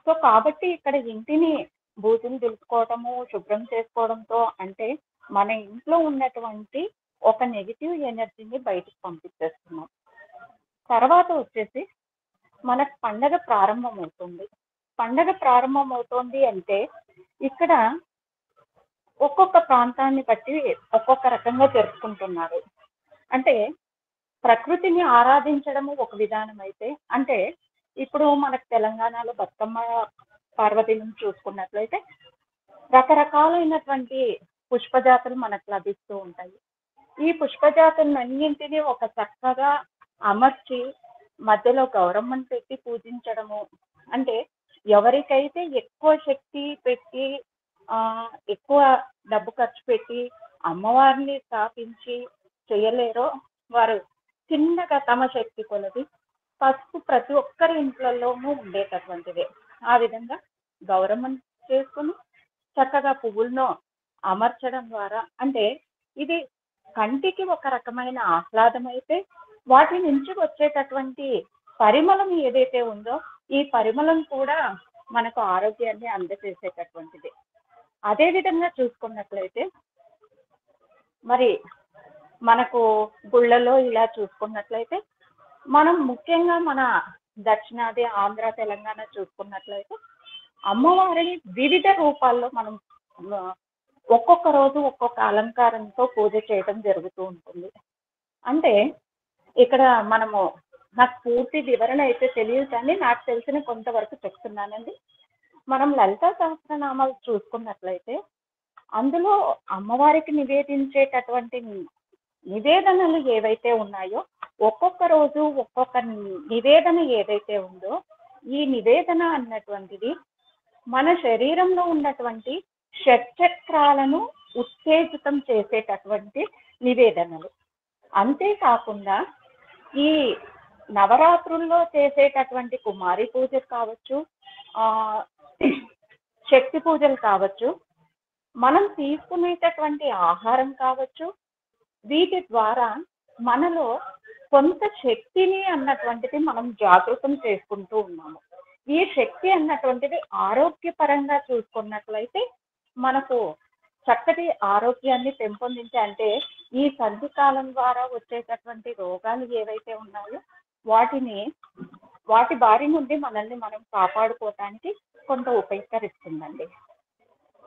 సో కాబట్టి ఇక్కడ ఇంటిని బూజులు దులుపుకోవడము, శుభ్రం చేసుకోవడంతో అంటే మన ఇంట్లో ఉన్నటువంటి ఒక నెగిటివ్ ఎనర్జీని బయటకు పంపించేస్తున్నాం. తర్వాత వచ్చేసి మనకు పండగ ప్రారంభమవుతుంది. పండగ ప్రారంభమవుతోంది అంటే ఇక్కడ ఒక్కొక్క ప్రాంతాన్ని బట్టి ఒక్కొక్క రకంగా జరుపుకుంటున్నారు. అంటే ప్రకృతిని ఆరాధించడము ఒక విధానం అయితే, అంటే ఇప్పుడు మనకు తెలంగాణలో బతుకమ్మ పర్వదినం చూసుకున్నట్లయితే రకరకాలైనటువంటి పుష్పజాతులు మనకు లభిస్తూ ఉంటాయి. ఈ పుష్పజాతులన్నింటినీ ఒక చక్కగా అమర్చి మధ్యలో గౌరమ్మను పెట్టి పూజించడము. అంటే ఎవరికైతే ఎక్కువ శక్తి పెట్టి ఎక్కువ డబ్బు ఖర్చు పెట్టి అమ్మవారిని స్థాపించి చేయలేరో వారు చిన్నగా తమ శక్తి కొలది పసుపు ప్రతి ఒక్కరి ఇంట్లలోనూ ఉండేటటువంటిదే. ఆ విధంగా గౌరమ్మను చేసుకుని చక్కగా పువ్వులను అమర్చడం ద్వారా, అంటే ఇది కంటికి ఒక రకమైన ఆహ్లాదం అయితే, వాటి నుంచి వచ్చేటటువంటి పరిమళం ఏదైతే ఉందో ఈ పరిమళం కూడా మనకు ఆరోగ్యాన్ని అందజేసేటటువంటిది. అదే విధంగా చూసుకున్నట్లయితే మరి మనకు గుళ్ళలో ఇలా చూసుకున్నట్లయితే మనం ముఖ్యంగా మన దక్షిణాది ఆంధ్ర తెలంగాణ చూసుకున్నట్లయితే అమ్మవారిని వివిధ రూపాల్లో మనం ఒక్కొక్క రోజు ఒక్కొక్క అలంకారంతో పూజ చేయడం జరుగుతూ ఉంటుంది. అంటే ఇక్కడ మనము, నాకు పూర్తి వివరణ అయితే తెలియదు కానీ నాకు తెలిసిన కొంతవరకు చెప్తున్నానండి. మనం లలితా సహస్రనామాలు చూసుకున్నట్లయితే అందులో అమ్మవారికి నివేదించేటటువంటి నివేదనలు ఏవైతే ఉన్నాయో, ఒక్కొక్క రోజు ఒక్కొక్క నివేదన ఏదైతే ఉందో, ఈ నివేదన అన్నటువంటిది మన శరీరంలో ఉన్నటువంటి షట్చక్రాలను ఉత్తేజితం చేసేటటువంటి నివేదనలు. అంతేకాకుండా ఈ నవరాత్రుల్లో చేసేటటువంటి కుమారి పూజలు కావచ్చు, శక్తి పూజలు కావచ్చు, మనం తీసుకునేటటువంటి ఆహారం కావచ్చు, వీటి ద్వారా మనలో కొంత శక్తిని అన్నటువంటిది మనం జాగృతం చేసుకుంటూ ఉన్నాము. ఈ శక్తి అన్నటువంటిది ఆరోగ్యపరంగా చూసుకున్నట్లయితే మనకు చక్కటి ఆరోగ్యాన్ని పెంపొందించే, అంటే ఈ సంధికాలం ద్వారా వచ్చేటటువంటి రోగాలు ఏవైతే ఉన్నాయో వాటి బారి నుండి మనల్ని మనం కాపాడుకోవటానికి కొంత ఉపయోగకరిస్తుందండి.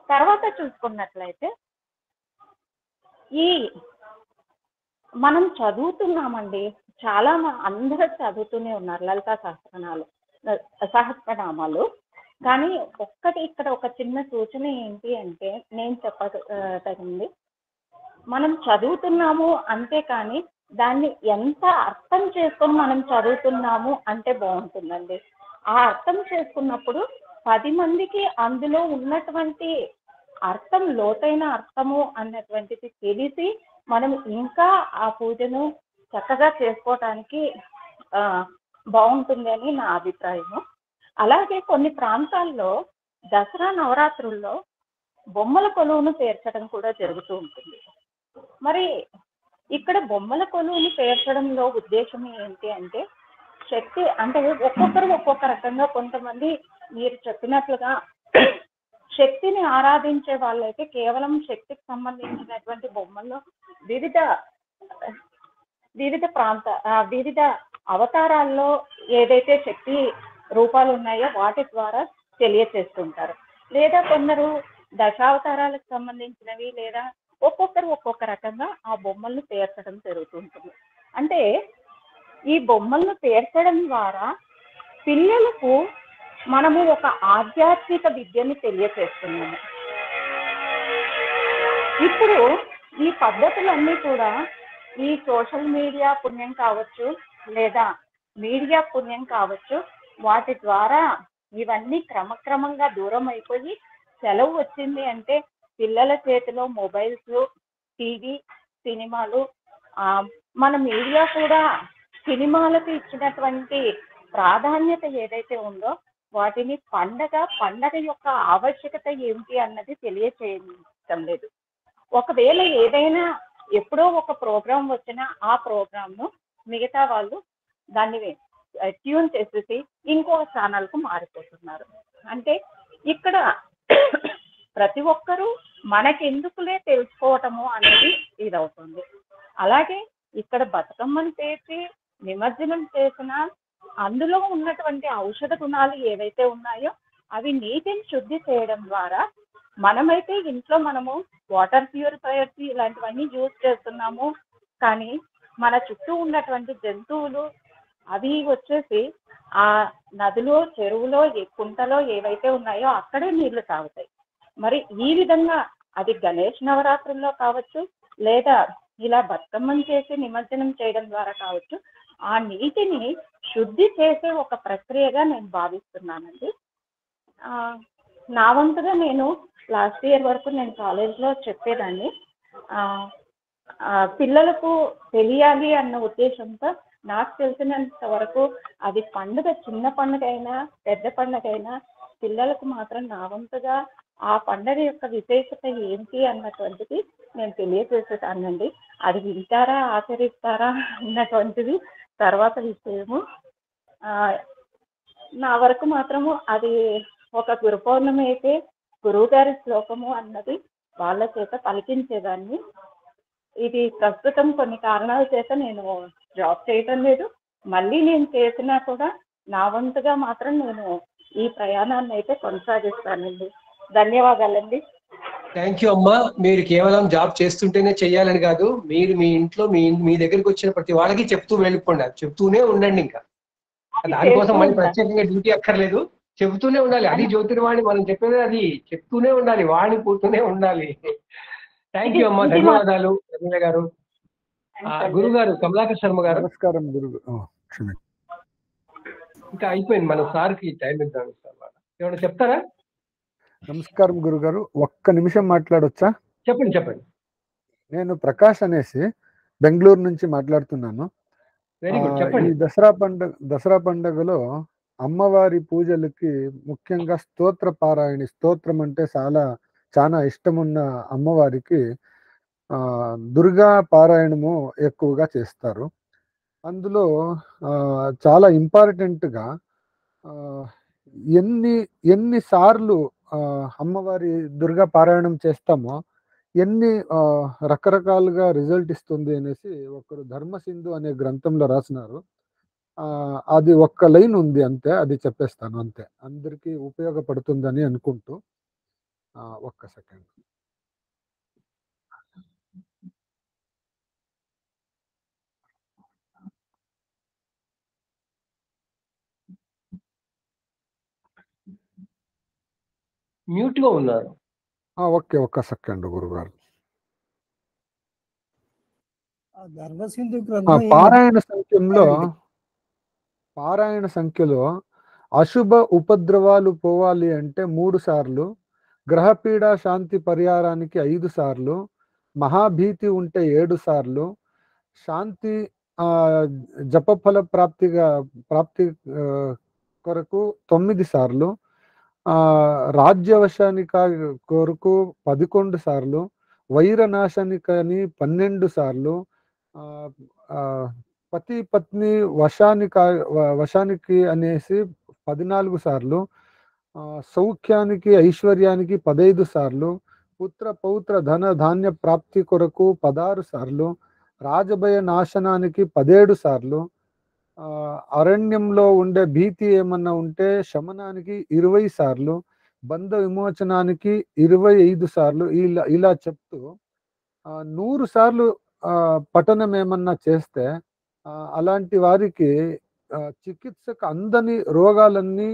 తర్వాత చూసుకున్నట్లయితే ఈ మనం చదువుతున్నామండి, చాలా అందరూ చదువుతూనే ఉన్నారు లలితా సహస్రనామాలు. కానీ ఇక్కడ ఒక చిన్న సూచన ఏంటి అంటే నేను చెప్పదగింది, మనం చదువుతున్నాము అంతే కానీ దాన్ని ఎంత అర్థం చేసుకొని మనం చదువుతున్నాము అంటే బాగుంటుందండి. ఆ అర్థం చేసుకున్నప్పుడు 10 మందికి అందులో ఉన్నటువంటి అర్థం, లోతైన అర్థము అన్నటువంటిది తెలిసి మనం ఇంకా ఆ పూజను చక్కగా చేసుకోవటానికి బాగుంటుంది అని నా అభిప్రాయము. అలాగే కొన్ని ప్రాంతాల్లో దసరా నవరాత్రుల్లో బొమ్మల కొలువును పేర్చడం కూడా జరుగుతూ ఉంటుంది. మరి ఇక్కడ బొమ్మల కొలువుని పేర్చడంలో ఉద్దేశం ఏంటి అంటే శక్తి, అంటే ఒక్కొక్కరు ఒక్కొక్క రకంగా, కొంతమంది మీరు చెప్పినట్లుగా శక్తిని ఆరాధించే వాళ్ళైతే కేవలం శక్తికి సంబంధించినటువంటి బొమ్మల్లో వివిధ అవతారాల్లో ఏదైతే శక్తి రూపాలు ఉన్నాయో వాటి ద్వారా తెలియచేస్తుంటారు. లేదా కొందరు దశావతారాలకు సంబంధించినవి, లేదా ఒక్కొక్కరు ఒక్కొక్క రకంగా ఆ బొమ్మలను పేర్చడం జరుగుతుంటుంది. అంటే ఈ బొమ్మలను పేర్చడం ద్వారా పిల్లలకు మనము ఒక ఆధ్యాత్మిక విద్యను తెలియచేస్తున్నాము. ఇప్పుడు ఈ పద్ధతులన్నీ కూడా ఈ సోషల్ మీడియా పుణ్యం కావచ్చు, లేదా మీడియా పుణ్యం కావచ్చు, వాటి ద్వారా ఇవన్నీ క్రమక్రమంగా దూరం అయిపోయి సెలవు వచ్చింది అంటే పిల్లల చేతిలో మొబైల్స్, టీవీ, సినిమాలు. మన మీడియా కూడా సినిమాలకు ఇచ్చినటువంటి ప్రాధాన్యత ఏదైతే ఉందో వాటిని పండగ యొక్క ఆవశ్యకత ఏమిటి అన్నది తెలియచేయటం లేదు. ఒకవేళ ఏదైనా ఎప్పుడో ఒక ప్రోగ్రాం వచ్చినా ఆ ప్రోగ్రాంను మిగతా వాళ్ళు దాన్ని ట్యూన్ చేసేసి ఇంకో ఛానల్కు మారిపోతున్నారు. అంటే ఇక్కడ ప్రతి ఒక్కరూ మనకెందుకులే తెలుసుకోవటము అనేది ఇదవుతుంది. అలాగే ఇక్కడ బతుకమ్మను పేర్చి నిమజ్జనం చేసిన అందులో ఉన్నటువంటి ఔషధ గుణాలు ఏవైతే ఉన్నాయో అవి నీటిని శుద్ధి చేయడం ద్వారా మనమైతే ఇంట్లో మనము వాటర్ ప్యూరిఫైయర్స్ ఇలాంటివన్నీ యూజ్ చేస్తున్నాము, కానీ మన చుట్టూ ఉన్నటువంటి జంతువులు అవి వచ్చేసి ఆ నదిలో, చెరువులో, కుంటలో ఏవైతే ఉన్నాయో అక్కడే నీళ్లు తాగుతాయి. మరి ఈ విధంగా అది గణేష్ నవరాత్రుల్లో కావచ్చు, లేదా ఇలా బతుకమ్మను చేసి నిమజ్జనం చేయడం ద్వారా కావచ్చు, ఆ నీటిని శుద్ధి చేసే ఒక ప్రక్రియగా నేను భావిస్తున్నానండి. నా వంతుగా నేను లాస్ట్ ఇయర్ వరకు నేను కాలేజ్లో చెప్పేదాన్ని. పిల్లలకు తెలియాలి అన్న ఉద్దేశంతో నాకు తెలిసినంత వరకు అది పండుగ, చిన్న పండుగ అయినా పెద్ద పండుగ అయినా పిల్లలకు మాత్రం నా వంతుగా ఆ పండుగ యొక్క విశేషత ఏంటి అన్నటువంటిది నేను తెలియజేసేదానండి. అది వింటారా, ఆచరిస్తారా అన్నటువంటిది తర్వాత విషయము. నా వరకు మాత్రము అది ఒక గురు పౌర్ణమి అయితే గురువు గారి శ్లోకము అన్నది వాళ్ళ చేత పలికించేదాన్ని. ఇది ప్రస్తుతం కొన్ని కారణాల చేత నేను జాబ్ చేయటం లేదు. మళ్ళీ నేను చేసినా కూడా నా వంతుగా మాత్రం నేను ఈ ప్రయాణాన్ని అయితే కొనసాగిస్తానండి. ధన్యవాదాలండి. థ్యాంక్ యూ అమ్మా. మీరు కేవలం జాబ్ చేస్తుంటేనే చెయ్యాలని కాదు, మీరు మీ ఇంట్లో మీ దగ్గరికి వచ్చిన ప్రతి వాళ్ళకి చెప్తూ వెళ్ళిపోండి, చెప్తూనే ఉండండి. ఇంకా దానికోసం మళ్ళీ ప్రత్యేకంగా డ్యూటీ అక్కర్లేదు, చెబుతూనే ఉండాలి. అది జ్యోతిర్వాణి, మనం చెప్పేది అది చెప్తూనే ఉండాలి, వాణి పోతూనే ఉండాలి. థ్యాంక్ యూ అమ్మా, ధన్యవాదాలు రమీల గారు. గురువు గారు కమలాకర్ శర్మ గారు. నమస్కారం గురు. ఇంకా అయిపోయింది, మన సార్కి టైం ఇద్దాం. ఏమైనా చెప్తారా? నమస్కారం గురుగారు, ఒక్క నిమిషం మాట్లాడొచ్చా? చెప్పండి చెప్పండి. నేను ప్రకాష్ అనేసి బెంగళూరు నుంచి మాట్లాడుతున్నాను. ఈ దసరా పండుగలో అమ్మవారి పూజలకి ముఖ్యంగా స్తోత్ర పారాయణి, స్తోత్రం అంటే చాలా ఇష్టమున్న అమ్మవారికి దుర్గా పారాయణము ఎక్కువగా చేస్తారు. అందులో చాలా ఇంపార్టెంట్గా ఎన్నిసార్లు అమ్మవారి దుర్గా పారాయణం చేస్తామో ఎన్ని రకరకాలుగా రిజల్ట్ ఇస్తుంది అనేసి ఒకరు ధర్మసింధు అనే గ్రంథంలో రాసినారు. అది ఒక్క లైన్ ఉంది అంతే, అది చెప్పేస్తాను అంతే, అందరికీ ఉపయోగపడుతుందని అనుకుంటూ. ఒక్క సెకండ్. మ్యూట్ గా ఉన్నారు. ఓకే, ఒక్క సెకండ్ గురుగారు. పారాయణ సంఖ్యలో అశుభ ఉపద్రవాలు పోవాలి అంటే 3 సార్లు, గ్రహపీడ శాంతి పరిహారానికి 5 సార్లు, మహాభీతి ఉంటే 7 సార్లు, శాంతి జపఫల ప్రాప్తి కొరకు 9 సార్లు, రాజ్యవశానిక కొరకు 11 సార్లు, వైరనాశానికని 12 సార్లు, పతి పత్ని వశానికి అనేసి 14 సార్లు, సౌఖ్యానికి ఐశ్వర్యానికి 15 సార్లు, పుత్ర పౌత్ర ధన ధాన్య ప్రాప్తి కొరకు 16 సార్లు, రాజభయ నాశనానికి 17 సార్లు, అరణ్యంలో ఉండే భీతి ఏమన్నా ఉంటే శమనానికి 20 సార్లు, బంధ విమోచనానికి 25 సార్లు, ఇలా చెప్తూ 100 సార్లు పఠనం ఏమన్నా చేస్తే అలాంటి వారికి చికిత్సకు అందని రోగాలన్నీ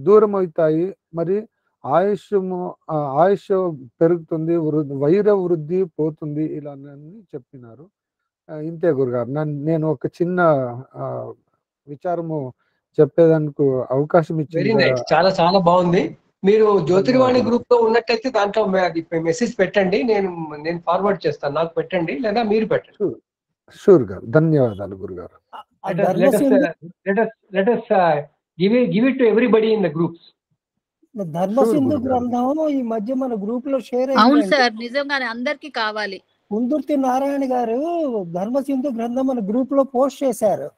దూరం అవుతాయి. మరి ఆయుష్ పెరుగుతుంది, వైర వృద్ధి పోతుంది, ఇలా చెప్పినారు. ఇంతే గురుగారు. నేను ఒక చిన్న విచారము చెప్పేదానికి అవకాశం ఇచ్చింది. చాలా చాలా బాగుంది. మీరు జ్యోతిర్వాణి గ్రూప్ లో ఉన్నట్టయితే దాంట్లో మెసేజ్ పెట్టండి, నేను ఫార్వర్డ్ చేస్తాను. నాకు పెట్టండి లేదా మీరు పెట్టండి. షూర్ గారు, ధన్యవాదాలు గురుగారు. Let us give it to everybody in the groups. Dharmasindhu గ్రంథం ఈ మధ్య మన గ్రూప్ లో షేర్ అయింది. అవును సార్, నిజంగానే అందరికి కావాలి. కుందుర్తి నారాయణ గారు ధర్మసింధు గ్రంథం మన గ్రూప్ లో పోస్ట్ చేశారు.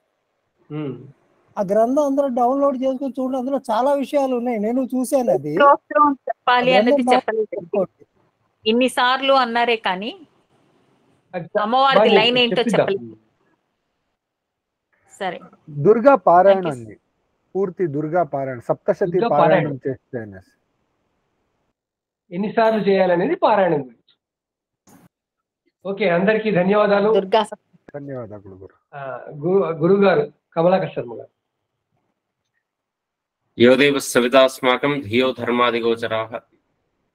ఆ గ్రంథం అందరూ డౌన్లోడ్ చేసుకుని చూడండి, అందులో చాలా విషయాలు ఉన్నాయి, నేను చూశాను. అది చెప్పాలి అనేది చెప్పలేదు, ఇన్నిసార్లు అన్నారే కానీ అమ్మవారి లైన్ ఏంటో చెప్పలేదు. సరే, దుర్గా పారాయణ అండి, పూర్తి దుర్గా పారాయణ, సప్తశతి పారాయణం చేస్తే ఎన్నిసార్లు చేయాలనేది పారాయణం గురించి. ఓకే, అందరికీ ధన్యవాదాలు. ధన్యవాదాలు గురువు గారు కమలాకర్ శర్మ గారు. యోదేవ సవితాస్మాకం ధియో ధర్మాదిగోచరాః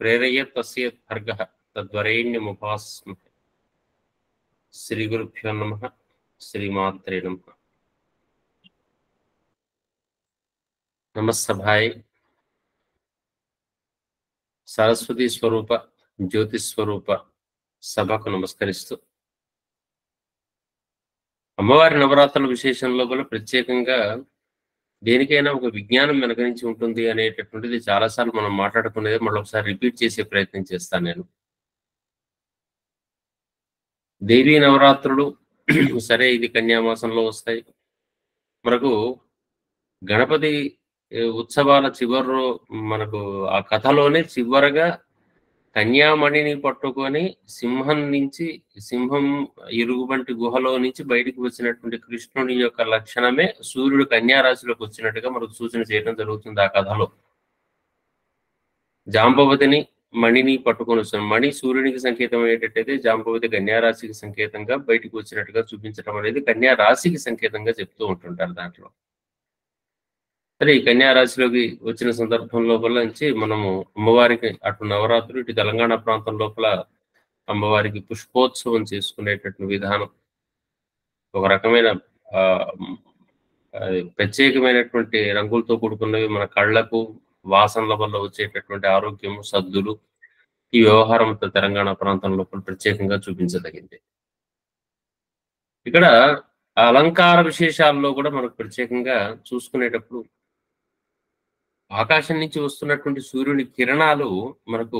ప్రేరయేత్ తస్యేత్ భర్గః తద్వరేణ్యముపాస్మహే. శ్రీ గురుభ్యో నమః. శ్రీమాత్రే నమః. నమస్సభాయ్ సరస్వతి స్వరూప జ్యోతి స్వరూప సభకు నమస్కరిస్తూ, అమ్మవారి నవరాత్రుల విశేషం లోపల ప్రత్యేకంగా దేనికైనా ఒక విజ్ఞానం వెనక నుంచి ఉంటుంది అనేటటువంటిది చాలాసార్లు మనం మాట్లాడుకునేది మళ్ళీ ఒకసారి రిపీట్ చేసే ప్రయత్నం చేస్తాను. నేను దేవీ నవరాత్రులు సరే, ఇది కన్యామాసంలో వస్తాయి. మనకు గణపతి ఉత్సవాల చివరిలో మనకు ఆ కథలోనే చివరగా కన్యామణిని పట్టుకొని సింహం ఎలుగుబంటి గుహలో నుంచి బయటికి వచ్చినటువంటి కృష్ణుని యొక్క లక్షణమే సూర్యుడు కన్యారాశిలోకి వచ్చినట్టుగా మనకు సూచన చేయడం జరుగుతుంది ఆ కథలో. జాంబవతిని మణిని పట్టుకొని వస్తుంది. మణి సూర్యునికి సంకేతం అయ్యేటట్టయితే జాంబవతి కన్యారాశికి సంకేతంగా బయటికి వచ్చినట్టుగా చూపించడం అనేది కన్యారాశికి సంకేతంగా చెప్తూ ఉంటుంటారు దాంట్లో. సరే, ఈ కన్యారాశిలోకి వచ్చిన సందర్భం లోపల నుంచి మనము అమ్మవారికి అటు నవరాత్రులు, ఇటు తెలంగాణ ప్రాంతం లోపల అమ్మవారికి పుష్పోత్సవం చేసుకునేటటువంటి విధానం ఒక రకమైన ప్రత్యేకమైనటువంటి రంగులతో కూడుకున్నవి. మన కళ్ళకు వాసనల వల్ల వచ్చేటటువంటి ఆరోగ్యము, సద్దులు, ఈ వ్యవహారం తెలంగాణ ప్రాంతం లోపల ప్రత్యేకంగా చూపించదగింది. ఇక్కడ అలంకార విశేషాల్లో కూడా మనకు ప్రత్యేకంగా చూసుకునేటప్పుడు ఆకాశం నుంచి వస్తున్నటువంటి సూర్యుని కిరణాలు మనకు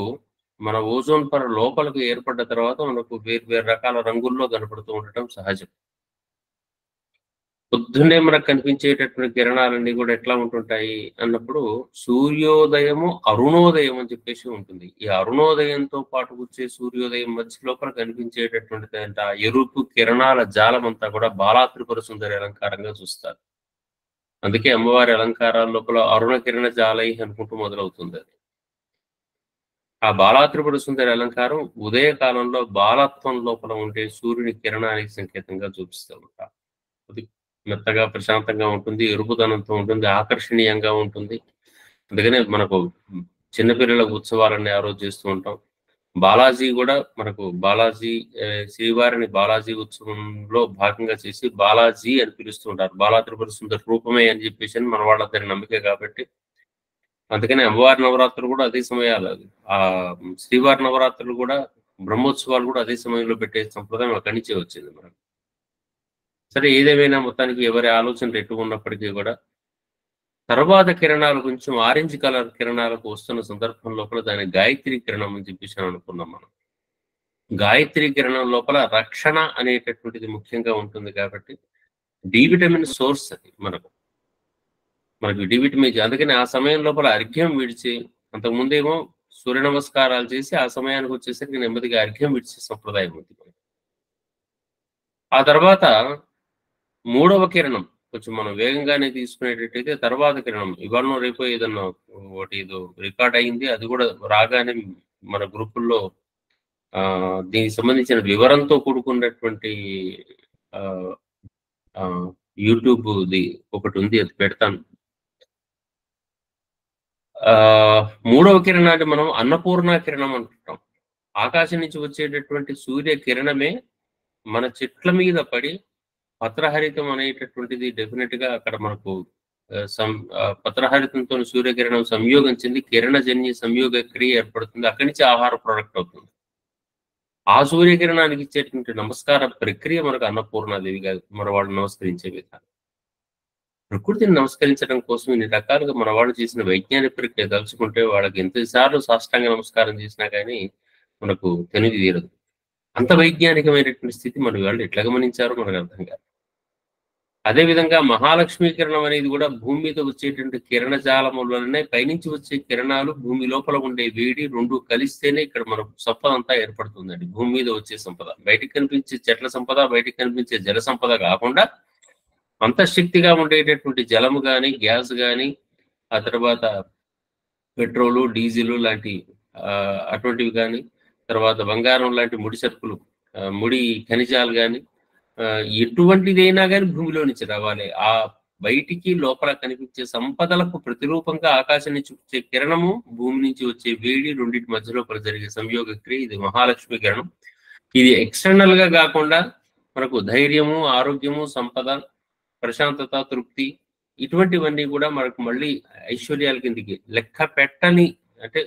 మన ఓజోన్ పొర లోపలకు ఏర్పడ్డ తర్వాత మనకు వేరు రకాల రంగుల్లో కనపడుతూ ఉండటం సహజం. పొద్దున్నే మనకు కనిపించేటటువంటి కిరణాలన్నీ కూడా ఎట్లా ఉంటుంటాయి అన్నప్పుడు సూర్యోదయము, అరుణోదయం అని చెప్పేసి ఉంటుంది. ఈ అరుణోదయంతో పాటు వచ్చే సూర్యోదయం మధ్య లోపల కనిపించేటటువంటి ఆ ఎరుపు కిరణాల జాలం అంతా కూడా బాలా త్రిపుర సుందరి అలంకారంగా చూస్తారు. అందుకే అమ్మవారి అలంకారాల లోపల అరుణ కిరణ జాలై అనుకుంటూ మొదలవుతుంది. అది ఆ బాలా త్రిపుర సుందరి అలంకారం ఉదయకాలంలో బాలత్వం లోపల ఉండే సూర్యుని కిరణానికి సంకేతంగా చూపిస్తూ ఉంటారు. అది మెత్తగా ప్రశాంతంగా ఉంటుంది, ఎరుపుదనంతో ఉంటుంది, ఆకర్షణీయంగా ఉంటుంది. అందుకనే మనకు చిన్నపిల్లల ఉత్సవాలన్నీ ఆ రోజు చేస్తూ ఉంటాం. బాలాజీ కూడా మనకు శ్రీవారిని బాలాజీ ఉత్సవంలో భాగంగా చేసి బాలాజీ అని పిలుస్తూ ఉంటారు. బాలా త్రిపుర సుందరి రూపమే అని చెప్పేసి మన వాళ్ళందరి నమ్మిక కాబట్టి అందుకని అమ్మవారి నవరాత్రులు కూడా అదే సమయాలు, ఆ శ్రీవారి నవరాత్రులు కూడా బ్రహ్మోత్సవాలు కూడా అదే సమయంలో పెట్టే సంప్రదాయం అక్కడి నుంచే వచ్చింది మనకు. సరే, ఏదేమైనా మొత్తానికి ఎవరి ఆలోచనలు ఎటు ఉన్నప్పటికీ కూడా తర్వాత కిరణాలు కొంచెం ఆరెంజ్ కలర్ కిరణాలకు వస్తున్న సందర్భం లోపల దాని గాయత్రి కిరణం అని చెప్పేసి అనుకున్నాం మనం. గాయత్రి కిరణం లోపల రక్షణ అనేటటువంటిది ముఖ్యంగా ఉంటుంది కాబట్టి డి విటమిన్ సోర్స్ అది మనకు డి విటమిన్. అందుకని ఆ సమయం లోపల అర్ఘ్యం విడిచి, అంతకుముందేమో సూర్య నమస్కారాలు చేసి ఆ సమయానికి వచ్చేసరికి నెమ్మదిగా అర్ఘ్యం విడిచే సంప్రదాయం ఉంది. ఆ తర్వాత మూడవ కిరణం కొంచెం మనం వేగంగానే తీసుకునేటట్టయితే తర్వాత కిరణం ఇవాళ రేపు ఏదన్నా ఒకటి ఏదో రికార్డ్ అయింది, అది కూడా రాగానే మన గ్రూపుల్లో దీనికి సంబంధించిన వివరంతో కూడుకున్నటువంటి యూట్యూబ్ది ఒకటి ఉంది, అది పెడతాను. మూడవ కిరణాన్ని మనం అన్నపూర్ణ కిరణం అంటుంటాం. ఆకాశం నుంచి వచ్చేటటువంటి సూర్య కిరణమే మన చెట్ల మీద పడి పత్రహరితం అనేటటువంటిది డెఫినెట్ గా అక్కడ మనకు పత్రహరితంతో సూర్యకిరణం సంయోగం చెంది కిరణజన్య సంయోగ క్రియ ఏర్పడుతుంది. అక్కడి నుంచి ఆహార ప్రోడక్ట్ అవుతుంది. ఆ సూర్యకిరణానికి ఇచ్చేటువంటి నమస్కార ప్రక్రియ మనకు అన్నపూర్ణాదేవిగా మన వాళ్ళు నమస్కరించే విధానం. ప్రకృతిని నమస్కరించడం కోసం ఇన్ని రకాలుగా మన వాళ్ళు చేసిన వైజ్ఞానిక ప్రక్రియ తలుచుకుంటే వాళ్ళకి ఎంతసార్లు సాష్టాంగ నమస్కారం చేసినా కానీ మనకు తెలివి తీరదు. అంత వైజ్ఞానికమైనటువంటి స్థితి మన వాళ్ళు ఎట్లా గమనించారో మనకు అర్థం కాదు. అదేవిధంగా మహాలక్ష్మీ కిరణం అనేది కూడా భూమి మీద వచ్చేటువంటి కిరణజాలం వల్లనే పైనుంచి వచ్చే కిరణాలు భూమి లోపల ఉండే వేడి రెండు కలిస్తేనే ఇక్కడ మనకు సంపద అంతా ఏర్పడుతుందండి. భూమి మీద వచ్చే సంపద, బయటికి కనిపించే చెట్ల సంపద, బయటికి కనిపించే జల సంపద కాకుండా అంతఃశక్తిగా ఉండేటటువంటి జలము కానీ, గ్యాస్ కానీ, ఆ తర్వాత పెట్రోలు, డీజిల్ లాంటి అటువంటివి కానీ, తర్వాత బంగారం లాంటి ముడి సరుకులు, ముడి ఖనిజాలు కానీ, ఎటువంటిదైనా కానీ భూమిలో నుంచి రావాలి. ఆ బయటికి లోపల కనిపించే సంపదలకు ప్రతిరూపంగా ఆకాశం నుంచి వచ్చే కిరణము, భూమి నుంచి వచ్చే వేడి, రెండింటి మధ్య లోపల జరిగే సంయోగ క్రియ, ఇది మహాలక్ష్మి కిరణం. ఇది ఎక్స్టర్నల్ గా కాకుండా మనకు ధైర్యము, ఆరోగ్యము, సంపద, ప్రశాంతత, తృప్తి, ఇటువంటివన్నీ కూడా మనకు మళ్ళీ ఐశ్వర్యాల కిందికి లెక్క పెట్టని, అంటే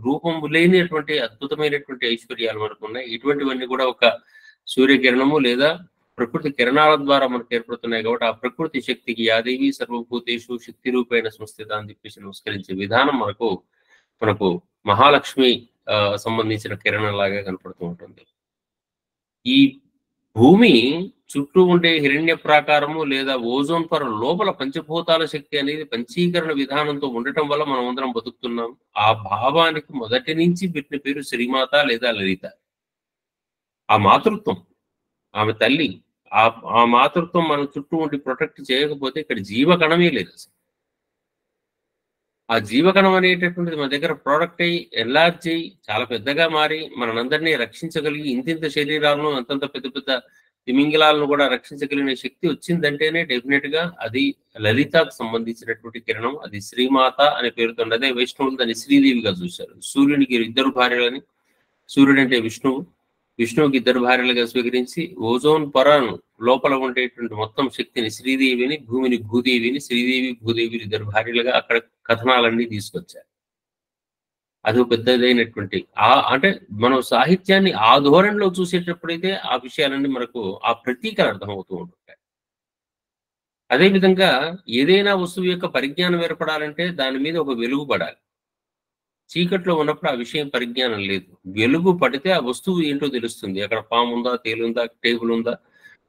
రూపం లేనిటువంటి అద్భుతమైనటువంటి ఐశ్వర్యాలు మనకు ఉన్నాయి. ఇటువంటివన్నీ కూడా ఒక సూర్యకిరణము లేదా ప్రకృతి కిరణాల ద్వారా మనకు ఏర్పడుతున్నాయి. కాబట్టి ఆ ప్రకృతి శక్తికి యాదేవి సర్వభూతేషు శక్తి రూపైన సంస్థిత అని చెప్పేసి నమస్కరించే విధానం మనకు మహాలక్ష్మి సంబంధించిన కిరణం లాగా కనపడుతూ ఉంటుంది. ఈ భూమి చుట్టూ ఉండే హిరణ్య ప్రాకారము లేదా ఓజోన్ పొర లోపల పంచభూతాల శక్తి అనేది పంచీకరణ విధానంతో ఉండటం వల్ల మనం అందరం బతుకుతున్నాం. ఆ భావానికి మొదటి నుంచి పెట్టిన పేరు శ్రీమాత లేదా లలిత. ఆ మాతృత్వం, ఆమె తల్లి, ఆ మాతృత్వం మన చుట్టూ ఉండి ప్రొటెక్ట్ చేయకపోతే ఇక్కడ జీవకణమే లేదు. ఆ జీవకణం అనేటటువంటిది మన దగ్గర ప్రోడక్ట్ అయ్యి ఎన్లార్జ్ అయ్యి చాలా పెద్దగా మారి మనందరినీ రక్షించగలిగి ఇంతింత శరీరాలను అంతంత పెద్ద పెద్ద తిమింగిలాలను కూడా రక్షించగలిగిన శక్తి వచ్చిందంటేనే డెఫినెట్ గా అది లలితకు సంబంధించినటువంటి కిరణం. అది శ్రీమాత అనే పేరుతో అదే వైష్ణవులు దాన్ని శ్రీదేవిగా చూశారు. సూర్యునికి 2 భార్యలని, సూర్యుడు అంటే విష్ణువు, విష్ణువుకి 2 భార్యలుగా స్వీకరించి ఓజోన్ పొరను లోపల ఉండేటువంటి మొత్తం శక్తిని శ్రీదేవిని, భూమిని భూదేవిని, శ్రీదేవి భూదేవి 2 భార్యలుగా అక్కడ కథనాలన్నీ తీసుకొచ్చారు. అది పెద్దదైనటువంటి అంటే మనం సాహిత్యాన్ని ఆ ధోరణిలో చూసేటప్పుడైతే ఆ విషయాలన్నీ మనకు ఆ ప్రతీకలు అర్థమవుతూ ఉంటుంటాయి. అదేవిధంగా ఏదైనా వస్తువు యొక్క పరిజ్ఞానం ఏర్పడాలంటే దాని మీద ఒక వెలుగు పడాలి. చీకట్లో ఉన్నప్పుడు ఆ విషయం పరిజ్ఞానం లేదు. వెలుగు పడితే ఆ వస్తువు ఏంటో తెలుస్తుంది. అక్కడ పాము ఉందా, తేలుందా, టేబుల్ ఉందా,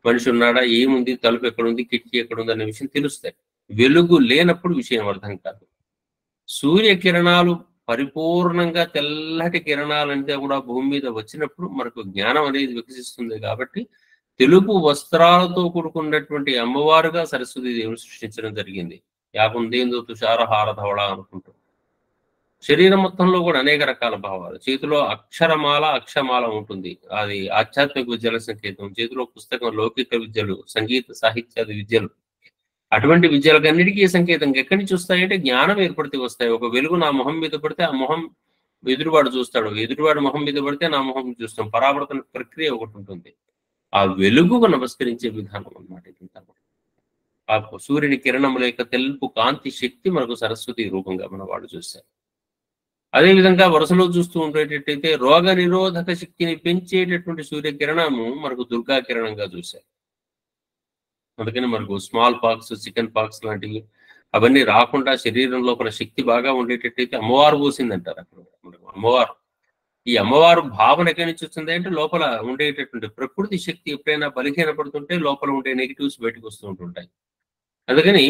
మనిషి ఉన్నాడా, ఏముంది, తలుపు ఎక్కడుంది, కిటికీ ఎక్కడుంది అనే విషయం తెలుస్తాయి. వెలుగు లేనప్పుడు విషయం అర్థం కాదు. సూర్యకిరణాలు పరిపూర్ణంగా తెల్లటి కిరణాలంతా కూడా భూమి మీద వచ్చినప్పుడు మనకు జ్ఞానం అనేది వికసిస్తుంది. కాబట్టి తెలుపు వస్త్రాలతో కూడుకున్నటువంటి అమ్మవారుగా సరస్వతి దేవుని సృష్టించడం జరిగింది. యాకుందేందు తుషారహార ధవళ అనుకుంటూ శరీరం మొత్తంలో కూడా అనేక రకాల భావాలు. చేతిలో అక్షరమాల, అక్షమాల ఉంటుంది, అది ఆధ్యాత్మిక విద్యల సంకేతం. చేతిలో పుస్తకం లౌకిక విద్యలు, సంగీత సాహిత్యాది విద్యలు, అటువంటి విద్యలకన్నిటికీ సంకేతం ఎక్కడి నుంచి వస్తాయంటే జ్ఞానం ఏర్పడితే వస్తాయి. ఒక వెలుగు నా మొహం మీద పడితే ఆ మొహం ఎదురువాడు చూస్తాడు, ఎదురువాడు మొహం మీద పడితే నా మొహం చూస్తాం. పరావర్తన ప్రక్రియ ఒకటి ఉంటుంది. ఆ వెలుగుకు నమస్కరించే విధానం అన్నమాట. ఆ సూర్యుని కిరణముల యొక్క తెలుపు కాంతి శక్తి మనకు సరస్వతి రూపంగా మన వాళ్ళు చూస్తారు. అదేవిధంగా వరుసలో చూస్తూ ఉండేటట్టయితే రోగ నిరోధక శక్తిని పెంచేటటువంటి సూర్యకిరణము మనకు దుర్గా కిరణంగా చూశారు. అందుకని మనకు స్మాల్ పాక్స్, చికెన్ పాక్స్ లాంటివి అవన్నీ రాకుండా శరీరం లోపల శక్తి బాగా ఉండేటట్టయితే అమ్మవారు పోసిందంటారు. అక్కడ మనకు అమ్మవారు, ఈ అమ్మవారు భావన ఎక్కడి నుంచి వచ్చింది అంటే లోపల ఉండేటటువంటి ప్రకృతి శక్తి ఎప్పుడైనా బలహీనపడుతుంటే లోపల ఉండే నెగిటివ్స్ బయటకు వస్తూ ఉంటుంటాయి. అందుకని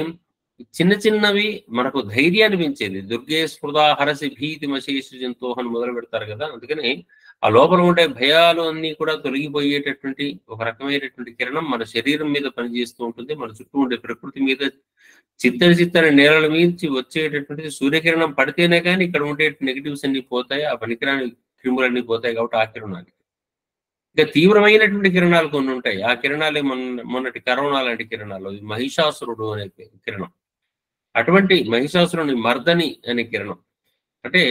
చిన్న చిన్నవి మనకు ధైర్యాన్ని పెంచేది. దుర్గే స్మృదా హరసి భీతి మశేష జంతోహని మొదలు పెడతారు కదా. అందుకని ఆ లోపల ఉండే భయాలు అన్ని కూడా తొలగిపోయేటటువంటి ఒక రకమైనటువంటి కిరణం మన శరీరం మీద పనిచేస్తూ ఉంటుంది. మన చుట్టూ ఉండే ప్రకృతి మీద చిత్తని నేలల మీద వచ్చేటటువంటిది సూర్యకిరణం పడితేనే కానీ ఇక్కడ ఉండే నెగిటివ్స్ అన్ని పోతాయి, ఆ పనికిరాని క్రిములన్నీ పోతాయి. కాబట్టి ఆ కిరణానికి ఇంకా తీవ్రమైనటువంటి కిరణాలు కొన్ని ఉంటాయి. ఆ కిరణాలే మొన్నటి కరోనా లాంటి కిరణాలు, మహిషాసురుడు అనే కిరణం. అటువంటి మహిషాసురుని మర్దని అనే కిరణం అంటే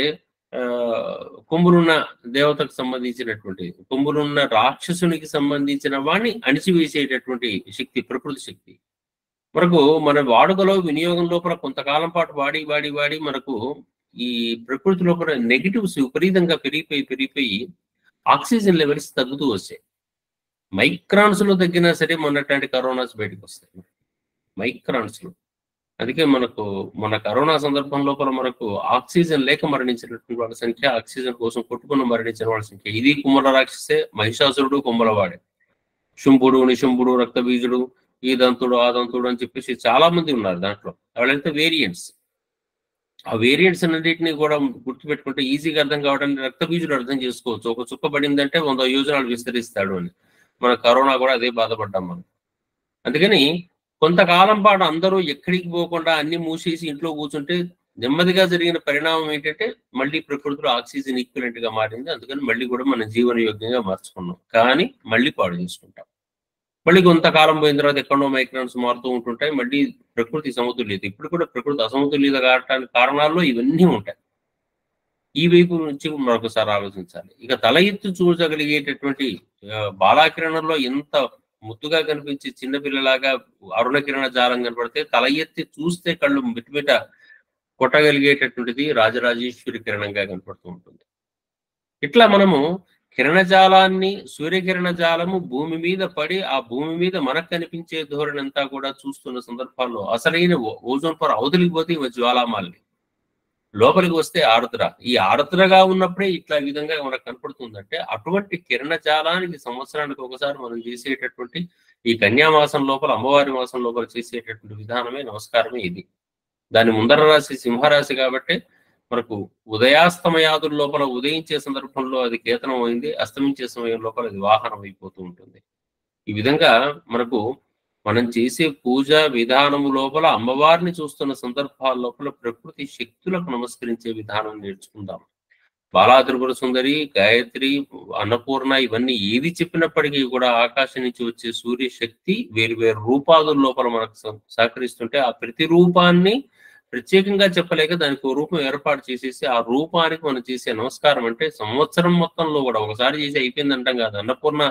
కొమ్ములున్న దేవతకు సంబంధించినటువంటి, కొమ్ములున్న రాక్షసునికి సంబంధించిన వాడిని అణిచివేసేటటువంటి శక్తి, ప్రకృతి శక్తి. మనకు మన వాడుకలో వినియోగం లోపల కొంతకాలం పాటు వాడి మనకు ఈ ప్రకృతి లోపల నెగిటివ్స్ విపరీతంగా పెరిగిపోయి ఆక్సిజన్ లెవెల్స్ తగ్గుతూ వస్తాయి. మైక్రాన్స్ లో తగ్గినా సరే మొన్నట్లాంటి కరోనాస్ బయటకు వస్తాయి, మైక్రాన్స్ లో. అందుకే మనకు మన కరోనా సందర్భం లోపల మనకు ఆక్సిజన్ లేక మరణించినటువంటి వాళ్ళ సంఖ్య, ఆక్సిజన్ కోసం కొట్టుకుని మరణించిన వాళ్ళ సంఖ్య, ఇది కుమ్మల రాక్షసే. మహిషాసురుడు కుమ్మలవాడే, శుంభుడు, నిశుంభుడు, రక్తబీజుడు, ఈ దంతుడు, ఆ దంతుడు అని చెప్పేసి చాలా మంది ఉన్నారు దాంట్లో. వాళ్ళంతా వేరియంట్స్. ఆ వేరియంట్స్ అన్నింటినీ కూడా గుర్తుపెట్టుకుంటే ఈజీగా అర్థం కావడానికి రక్తబీజుడు అర్థం చేసుకోవచ్చు. ఒక చుక్క పడిందంటే 100 యోజనాలు విస్తరిస్తాడు అని. మన కరోనా కూడా అదే బాధపడ్డాం మనం. అందుకని కొంతకాలం పాటు అందరూ ఎక్కడికి పోకుండా అన్ని మూసేసి ఇంట్లో కూర్చుంటే నెమ్మదిగా జరిగిన పరిణామం ఏంటంటే మళ్ళీ ప్రకృతిలో ఆక్సిజన్ ఈక్వలెంట్ గా మారింది. అందుకని మళ్ళీ కూడా మనం జీవనయోగ్యంగా మార్చుకున్నాం. కానీ మళ్ళీ పాడు చేసుకుంటాం. మళ్ళీ కొంతకాలం పోయిన తర్వాత ఎక్కడో మైక్రాన్స్ మారుతూ ఉంటుంటాయి. మళ్ళీ ప్రకృతి సమతుల్యత, ఇప్పుడు కూడా ప్రకృతి అసమతుల్యత కావడానికి కారణాల్లో ఇవన్నీ ఉంటాయి. ఈ వైపు నుంచి మరొకసారి ఆలోచించాలి. ఇక తల ఎత్తు చూడగలిగేటటువంటి బాలాకిరణంలో ఎంత ముద్దుగా కనిపించి చిన్నపిల్లలాగా అరుణకిరణ జాలం కనపడితే తల ఎత్తి చూస్తే కళ్ళు మిటమిట కొట్టగలిగేటటువంటిది రాజరాజేశ్వరి కిరణంగా కనపడుతూ ఉంటుంది. ఇట్లా మనము కిరణజాలాన్ని, సూర్యకిరణ జాలము భూమి మీద పడి ఆ భూమి మీద మనకు కనిపించే ధోరణి అంతా కూడా చూస్తున్న సందర్భాల్లో అసలైన ఓజోన్ పొర అవతలికి పోతే ఇవి జ్వాలామాలని. లోపలికి వస్తే ఆర్ద్ర. ఈ ఆర్ద్రగా ఉన్నప్పుడే ఇట్లా ఈ విధంగా మనకు కనపడుతుందంటే అటువంటి కిరణజాలానికి సంవత్సరానికి ఒకసారి మనం చేసేటటువంటి ఈ కన్యామాసం లోపల, అమ్మవారి మాసం లోపల చేసేటటువంటి విధానమే నమస్కారమే ఇది. దాని ముందర రాశి సింహరాశి కాబట్టి మనకు ఉదయాస్తమయాదుల లోపల ఉదయించే సందర్భంలో అది కేతనం అయింది, అస్తమించే సమయం లోపల అది వాహనం అయిపోతూ ఉంటుంది. ఈ విధంగా మనకు మనం చేసే పూజ విధానము లోపల అమ్మవారిని చూస్తున్న సందర్భాల లోపల ప్రకృతి శక్తులకు నమస్కరించే విధానం నేర్చుకుందాం. బాలా త్రిపుర సుందరి, గాయత్రి, అన్నపూర్ణ ఇవన్నీ ఏది చెప్పినప్పటికీ కూడా ఆకాశం నుంచి వచ్చే సూర్య శక్తి వేరు వేరు రూపాదుల లోపల మనకు సహకరిస్తుంటే ఆ ప్రతి రూపాన్ని ప్రత్యేకంగా చెప్పలేక దానికి ఒక రూపం ఏర్పాటు చేసేసి ఆ రూపానికి మనం చేసే నమస్కారం అంటే సంవత్సరం మొత్తంలో కూడా ఒకసారి చేసి అయిపోయింది అంటాం కాదు. అన్నపూర్ణ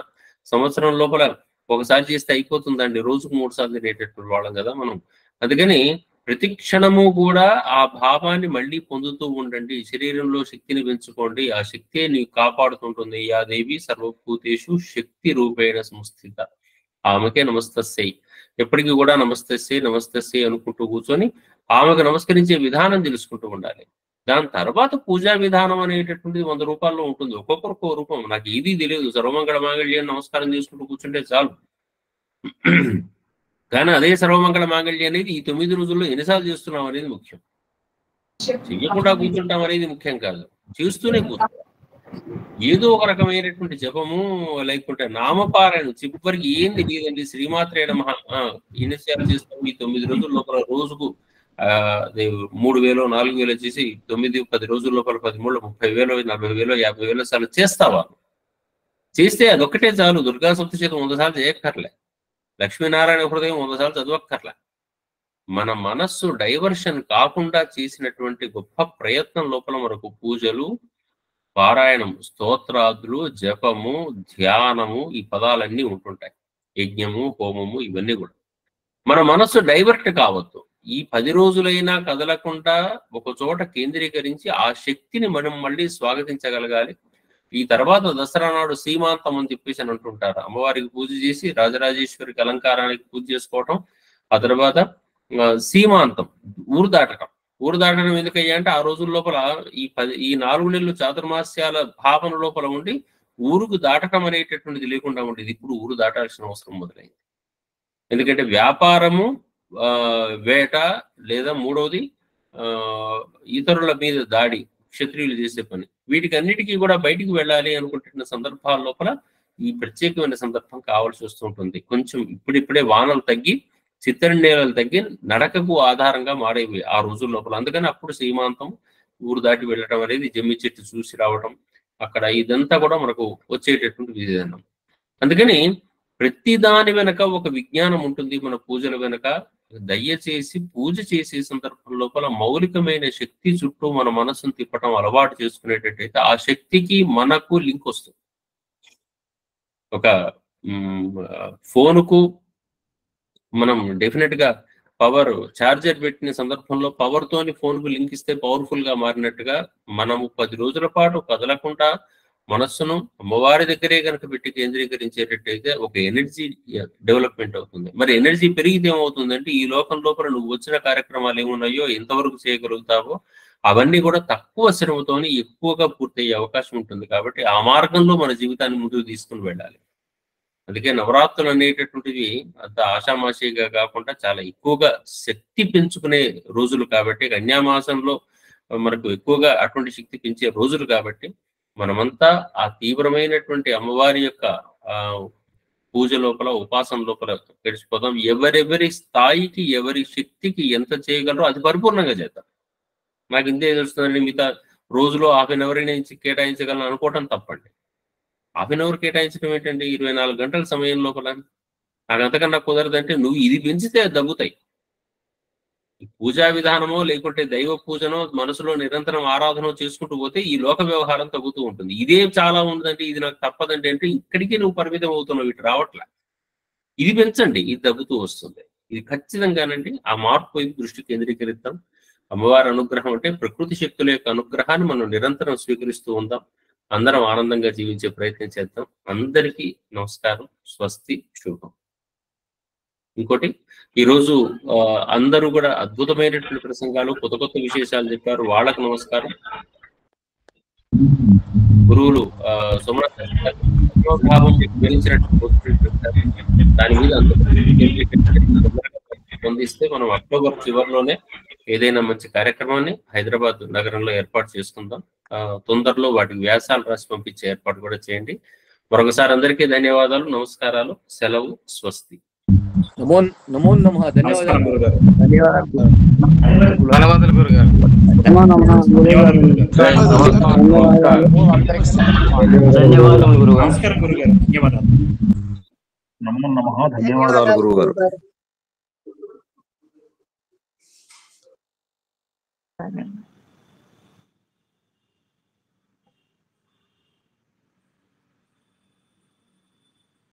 సంవత్సరం లోపల ఒకసారి చేస్తే అయిపోతుందండి, రోజుకు 3 సార్లు తినేటటువంటి వాళ్ళం కదా మనం. అందుకని ప్రతి క్షణము కూడా ఆ భావాన్ని మళ్ళీ పొందుతూ ఉండండి. శరీరంలో శక్తిని పెంచుకోండి, ఆ శక్తే నీకు కాపాడుతుంటుంది. యా దేవి సర్వభూతేషు శక్తి రూపేణ సంస్థిత, ఆమెకే నమస్తస్యై. ఎప్పటికీ కూడా నమస్తస్యై నమస్తస్యై అనుకుంటూ కూర్చొని ఆమెకు నమస్కరించే విధానం తెలుసుకుంటూ ఉండాలి. దాని తర్వాత పూజా విధానం అనేటటువంటిది 100 రూపాల్లో ఉంటుంది. ఒక్కొక్కరికి ఒక రూపం. నాకు ఇది తెలియదు, సర్వమంగళ మాంగళ్యం నమస్కారం చేసుకుంటూ కూర్చుంటే చాలు. కానీ అదే సర్వమంగళ మాంగళ్యం అనేది ఈ 9 రోజుల్లో ఎన్నిసార్లు చేస్తున్నాం అనేది ముఖ్యం. చెయ్యకుండా కూర్చుంటాం అనేది ముఖ్యం కాదు, చేస్తూనే కూర్చుంటాం. ఏదో ఒక రకమైనటువంటి జపము లేకుంటే నామపారాయణం చివరికి ఏం తెలియదండి. శ్రీమాత్రే నమః ఎన్నిసార్లు చేస్తాం ఈ 9 రోజుల లోపల? రోజుకు 3000 4000 చేసి 9-10 రోజుల లోపల 13 30,000 40,000 50,000 సార్లు చేస్తావా? చేస్తే అదొక్కటే చాలు. దుర్గా సప్తశతం 100 సార్లు చేయక్కర్లే, లక్ష్మీనారాయణ హృదయం 100 సార్లు చదవక్కర్లే. మన మనస్సు డైవర్షన్ కాకుండా చేసినటువంటి గొప్ప ప్రయత్నం లోపల మనకు పూజలు, పారాయణము, స్తోత్రాదులు, జపము, ధ్యానము ఈ పదాలన్నీ ఉంటుంటాయి. యజ్ఞము, హోమము ఇవన్నీ కూడా. మన మనస్సు డైవర్ట్ కావద్దు. ఈ 10 రోజులైనా కదలకుండా ఒక చోట కేంద్రీకరించి ఆ శక్తిని మనం మళ్ళీ స్వాగతించగలగాలి. ఈ తర్వాత దసరా నాడు సీమాంతం అని చెప్పేసి అని అంటుంటారు. అమ్మవారికి పూజ చేసి రాజరాజేశ్వరికి అలంకారానికి పూజ చేసుకోవటం, ఆ తర్వాత సీమాంతం ఊరు దాటడం. ఊరు దాటడం ఎందుకయ్యా అంటే ఆ రోజుల లోపల ఈ 4 నెలలు చాతుర్మాస్యాల భావన లోపల ఉండి ఊరుకు దాటడం అనేటటువంటిది లేకుండా ఉండేది. ఇప్పుడు ఊరు దాటాల్సిన అవసరం మొదలైంది. ఎందుకంటే వ్యాపారము, వేట, లేదా మూడవది ఇతరుల మీద దాడి, క్షత్రియులు చేసే పని, వీటికి అన్నిటికీ కూడా బయటికి వెళ్ళాలి అనుకుంటున్న సందర్భాల లోపల ఈ ప్రత్యేకమైన సందర్భం కావాల్సి వస్తుంటుంది. కొంచెం ఇప్పుడిప్పుడే వానలు తగ్గి చిత్తరణ్యాలు తగ్గి నడకకు ఆధారంగా మారేవి ఆ రోజుల లోపల. అందుకని అప్పుడు సీమాంతం ఊరు దాటి వెళ్ళటం అనేది, జమ్మి చెట్టు చూసి రావటం, అక్కడ ఇదంతా కూడా మనకు వచ్చేటటువంటి విధానం. అందుకని ప్రతి దాని వెనక ఒక విజ్ఞానం ఉంటుంది మన పూజల వెనక. దయచేసి పూజ చేసే సందర్భం లోపల మౌలికమైన శక్తి చుట్టూ మన మనసును తిప్పటం అలవాటు చేసుకునేటట్టయితే ఆ శక్తికి మనకు లింక్ వస్తుంది. ఒక ఫోనుకు మనం డెఫినెట్ గా పవర్ ఛార్జర్ పెట్టిన సందర్భంలో పవర్ తోని ఫోన్కు లింక్ ఇస్తే పవర్ఫుల్ గా మారినట్టుగా మనము 10 రోజుల పాటు కదలకుండా మనస్సును అమ్మవారి దగ్గరే కనుక పెట్టి కేంద్రీకరించేటట్టయితే ఒక ఎనర్జీ డెవలప్మెంట్ అవుతుంది. మరి ఎనర్జీ పెరిగితే ఏమవుతుందంటే ఈ లోకం లోపల నువ్వు వచ్చిన కార్యక్రమాలు ఏమున్నాయో, ఎంతవరకు చేయగలుగుతావో అవన్నీ కూడా తక్కువ శ్రమతోని ఎక్కువగా పూర్తయ్యే అవకాశం ఉంటుంది. కాబట్టి ఆ మార్గంలో మన జీవితాన్ని ముందుకు తీసుకుని వెళ్ళాలి. అందుకే నవరాత్రులు అనేటటువంటివి అంత ఆషామాషిగా కాకుండా చాలా ఎక్కువగా శక్తి పెంచుకునే రోజులు కాబట్టి, కన్యామాసంలో మనకు ఎక్కువగా అటువంటి శక్తి పెంచే రోజులు కాబట్టి మనమంతా ఆ తీవ్రమైనటువంటి అమ్మవారి యొక్క పూజ లోపల, ఉపాసన లోపల గడిచిపోదాం. ఎవరెవరి స్థాయికి, ఎవరి శక్తికి ఎంత చేయగలరో అది పరిపూర్ణంగా చేద్దాం. నాకు ఇంతే తెలుస్తుందండి, మిగతా రోజులో 1/2 అవర్ నుంచి కేటాయించగలను అనుకోవటం తప్పండి. 1/2 అవర్ కేటాయించడం ఏంటండి? 24 గంటల సమయం లోపల నాకు అంతకన్నా కుదరదంటే నువ్వు ఇది పెంచితే తగ్గుతాయి. పూజా విధానమో లేకుంటే దైవ పూజనో మనసులో నిరంతరం ఆరాధన చేసుకుంటూ పోతే ఈ లోక వ్యవహారం తగ్గుతూ ఉంటుంది. ఇదే చాలా ఉందంటే ఇది నాకు తప్పదండి అంటే ఇక్కడికి నువ్వు పరిమితం అవుతున్నావు, ఇటు రావట్లే. ఇది పెంచండి, ఇది తగ్గుతూ వస్తుంది. ఇది ఖచ్చితంగానండి ఆ మార్పు వైపు దృష్టి కేంద్రీకరిద్దాం. అమ్మవారి అనుగ్రహం అంటే ప్రకృతి శక్తుల యొక్క అనుగ్రహాన్ని మనం నిరంతరం స్వీకరిస్తూ ఉందాం. అందరం ఆనందంగా జీవించే ప్రయత్నం చేద్దాం. అందరికీ నమస్కారం. స్వస్తి. శుభం. ఇంకోటి ఈరోజు అందరూ కూడా అద్భుతమైనటువంటి ప్రసంగాలు, కొత్త కొత్త విశేషాలు చెప్పారు. వాళ్ళకు నమస్కారం. గురువులు సోమనాథం దాని మీద పొందిస్తే మనం అక్టోబర్ చివరిలోనే ఏదైనా మంచి కార్యక్రమాన్ని హైదరాబాద్ నగరంలో ఏర్పాటు చేసుకుందాం. తొందరలో వాటికి వ్యాసాలు రాసి పంపించే ఏర్పాటు కూడా చేయండి. మరొకసారి అందరికీ ధన్యవాదాలు, నమస్కారాలు, సెలవు, స్వస్తి. నమో నమః. ధన్యవాదాలు గురుగారు. ధన్యవాదాలు గురుగారు. ధన్యవాదాలు గురుగారు. నమస్కారం గురుగారు. ధన్యవాదాలు. నమో నమః. ధన్యవాదాలు గురుగారు. సరే.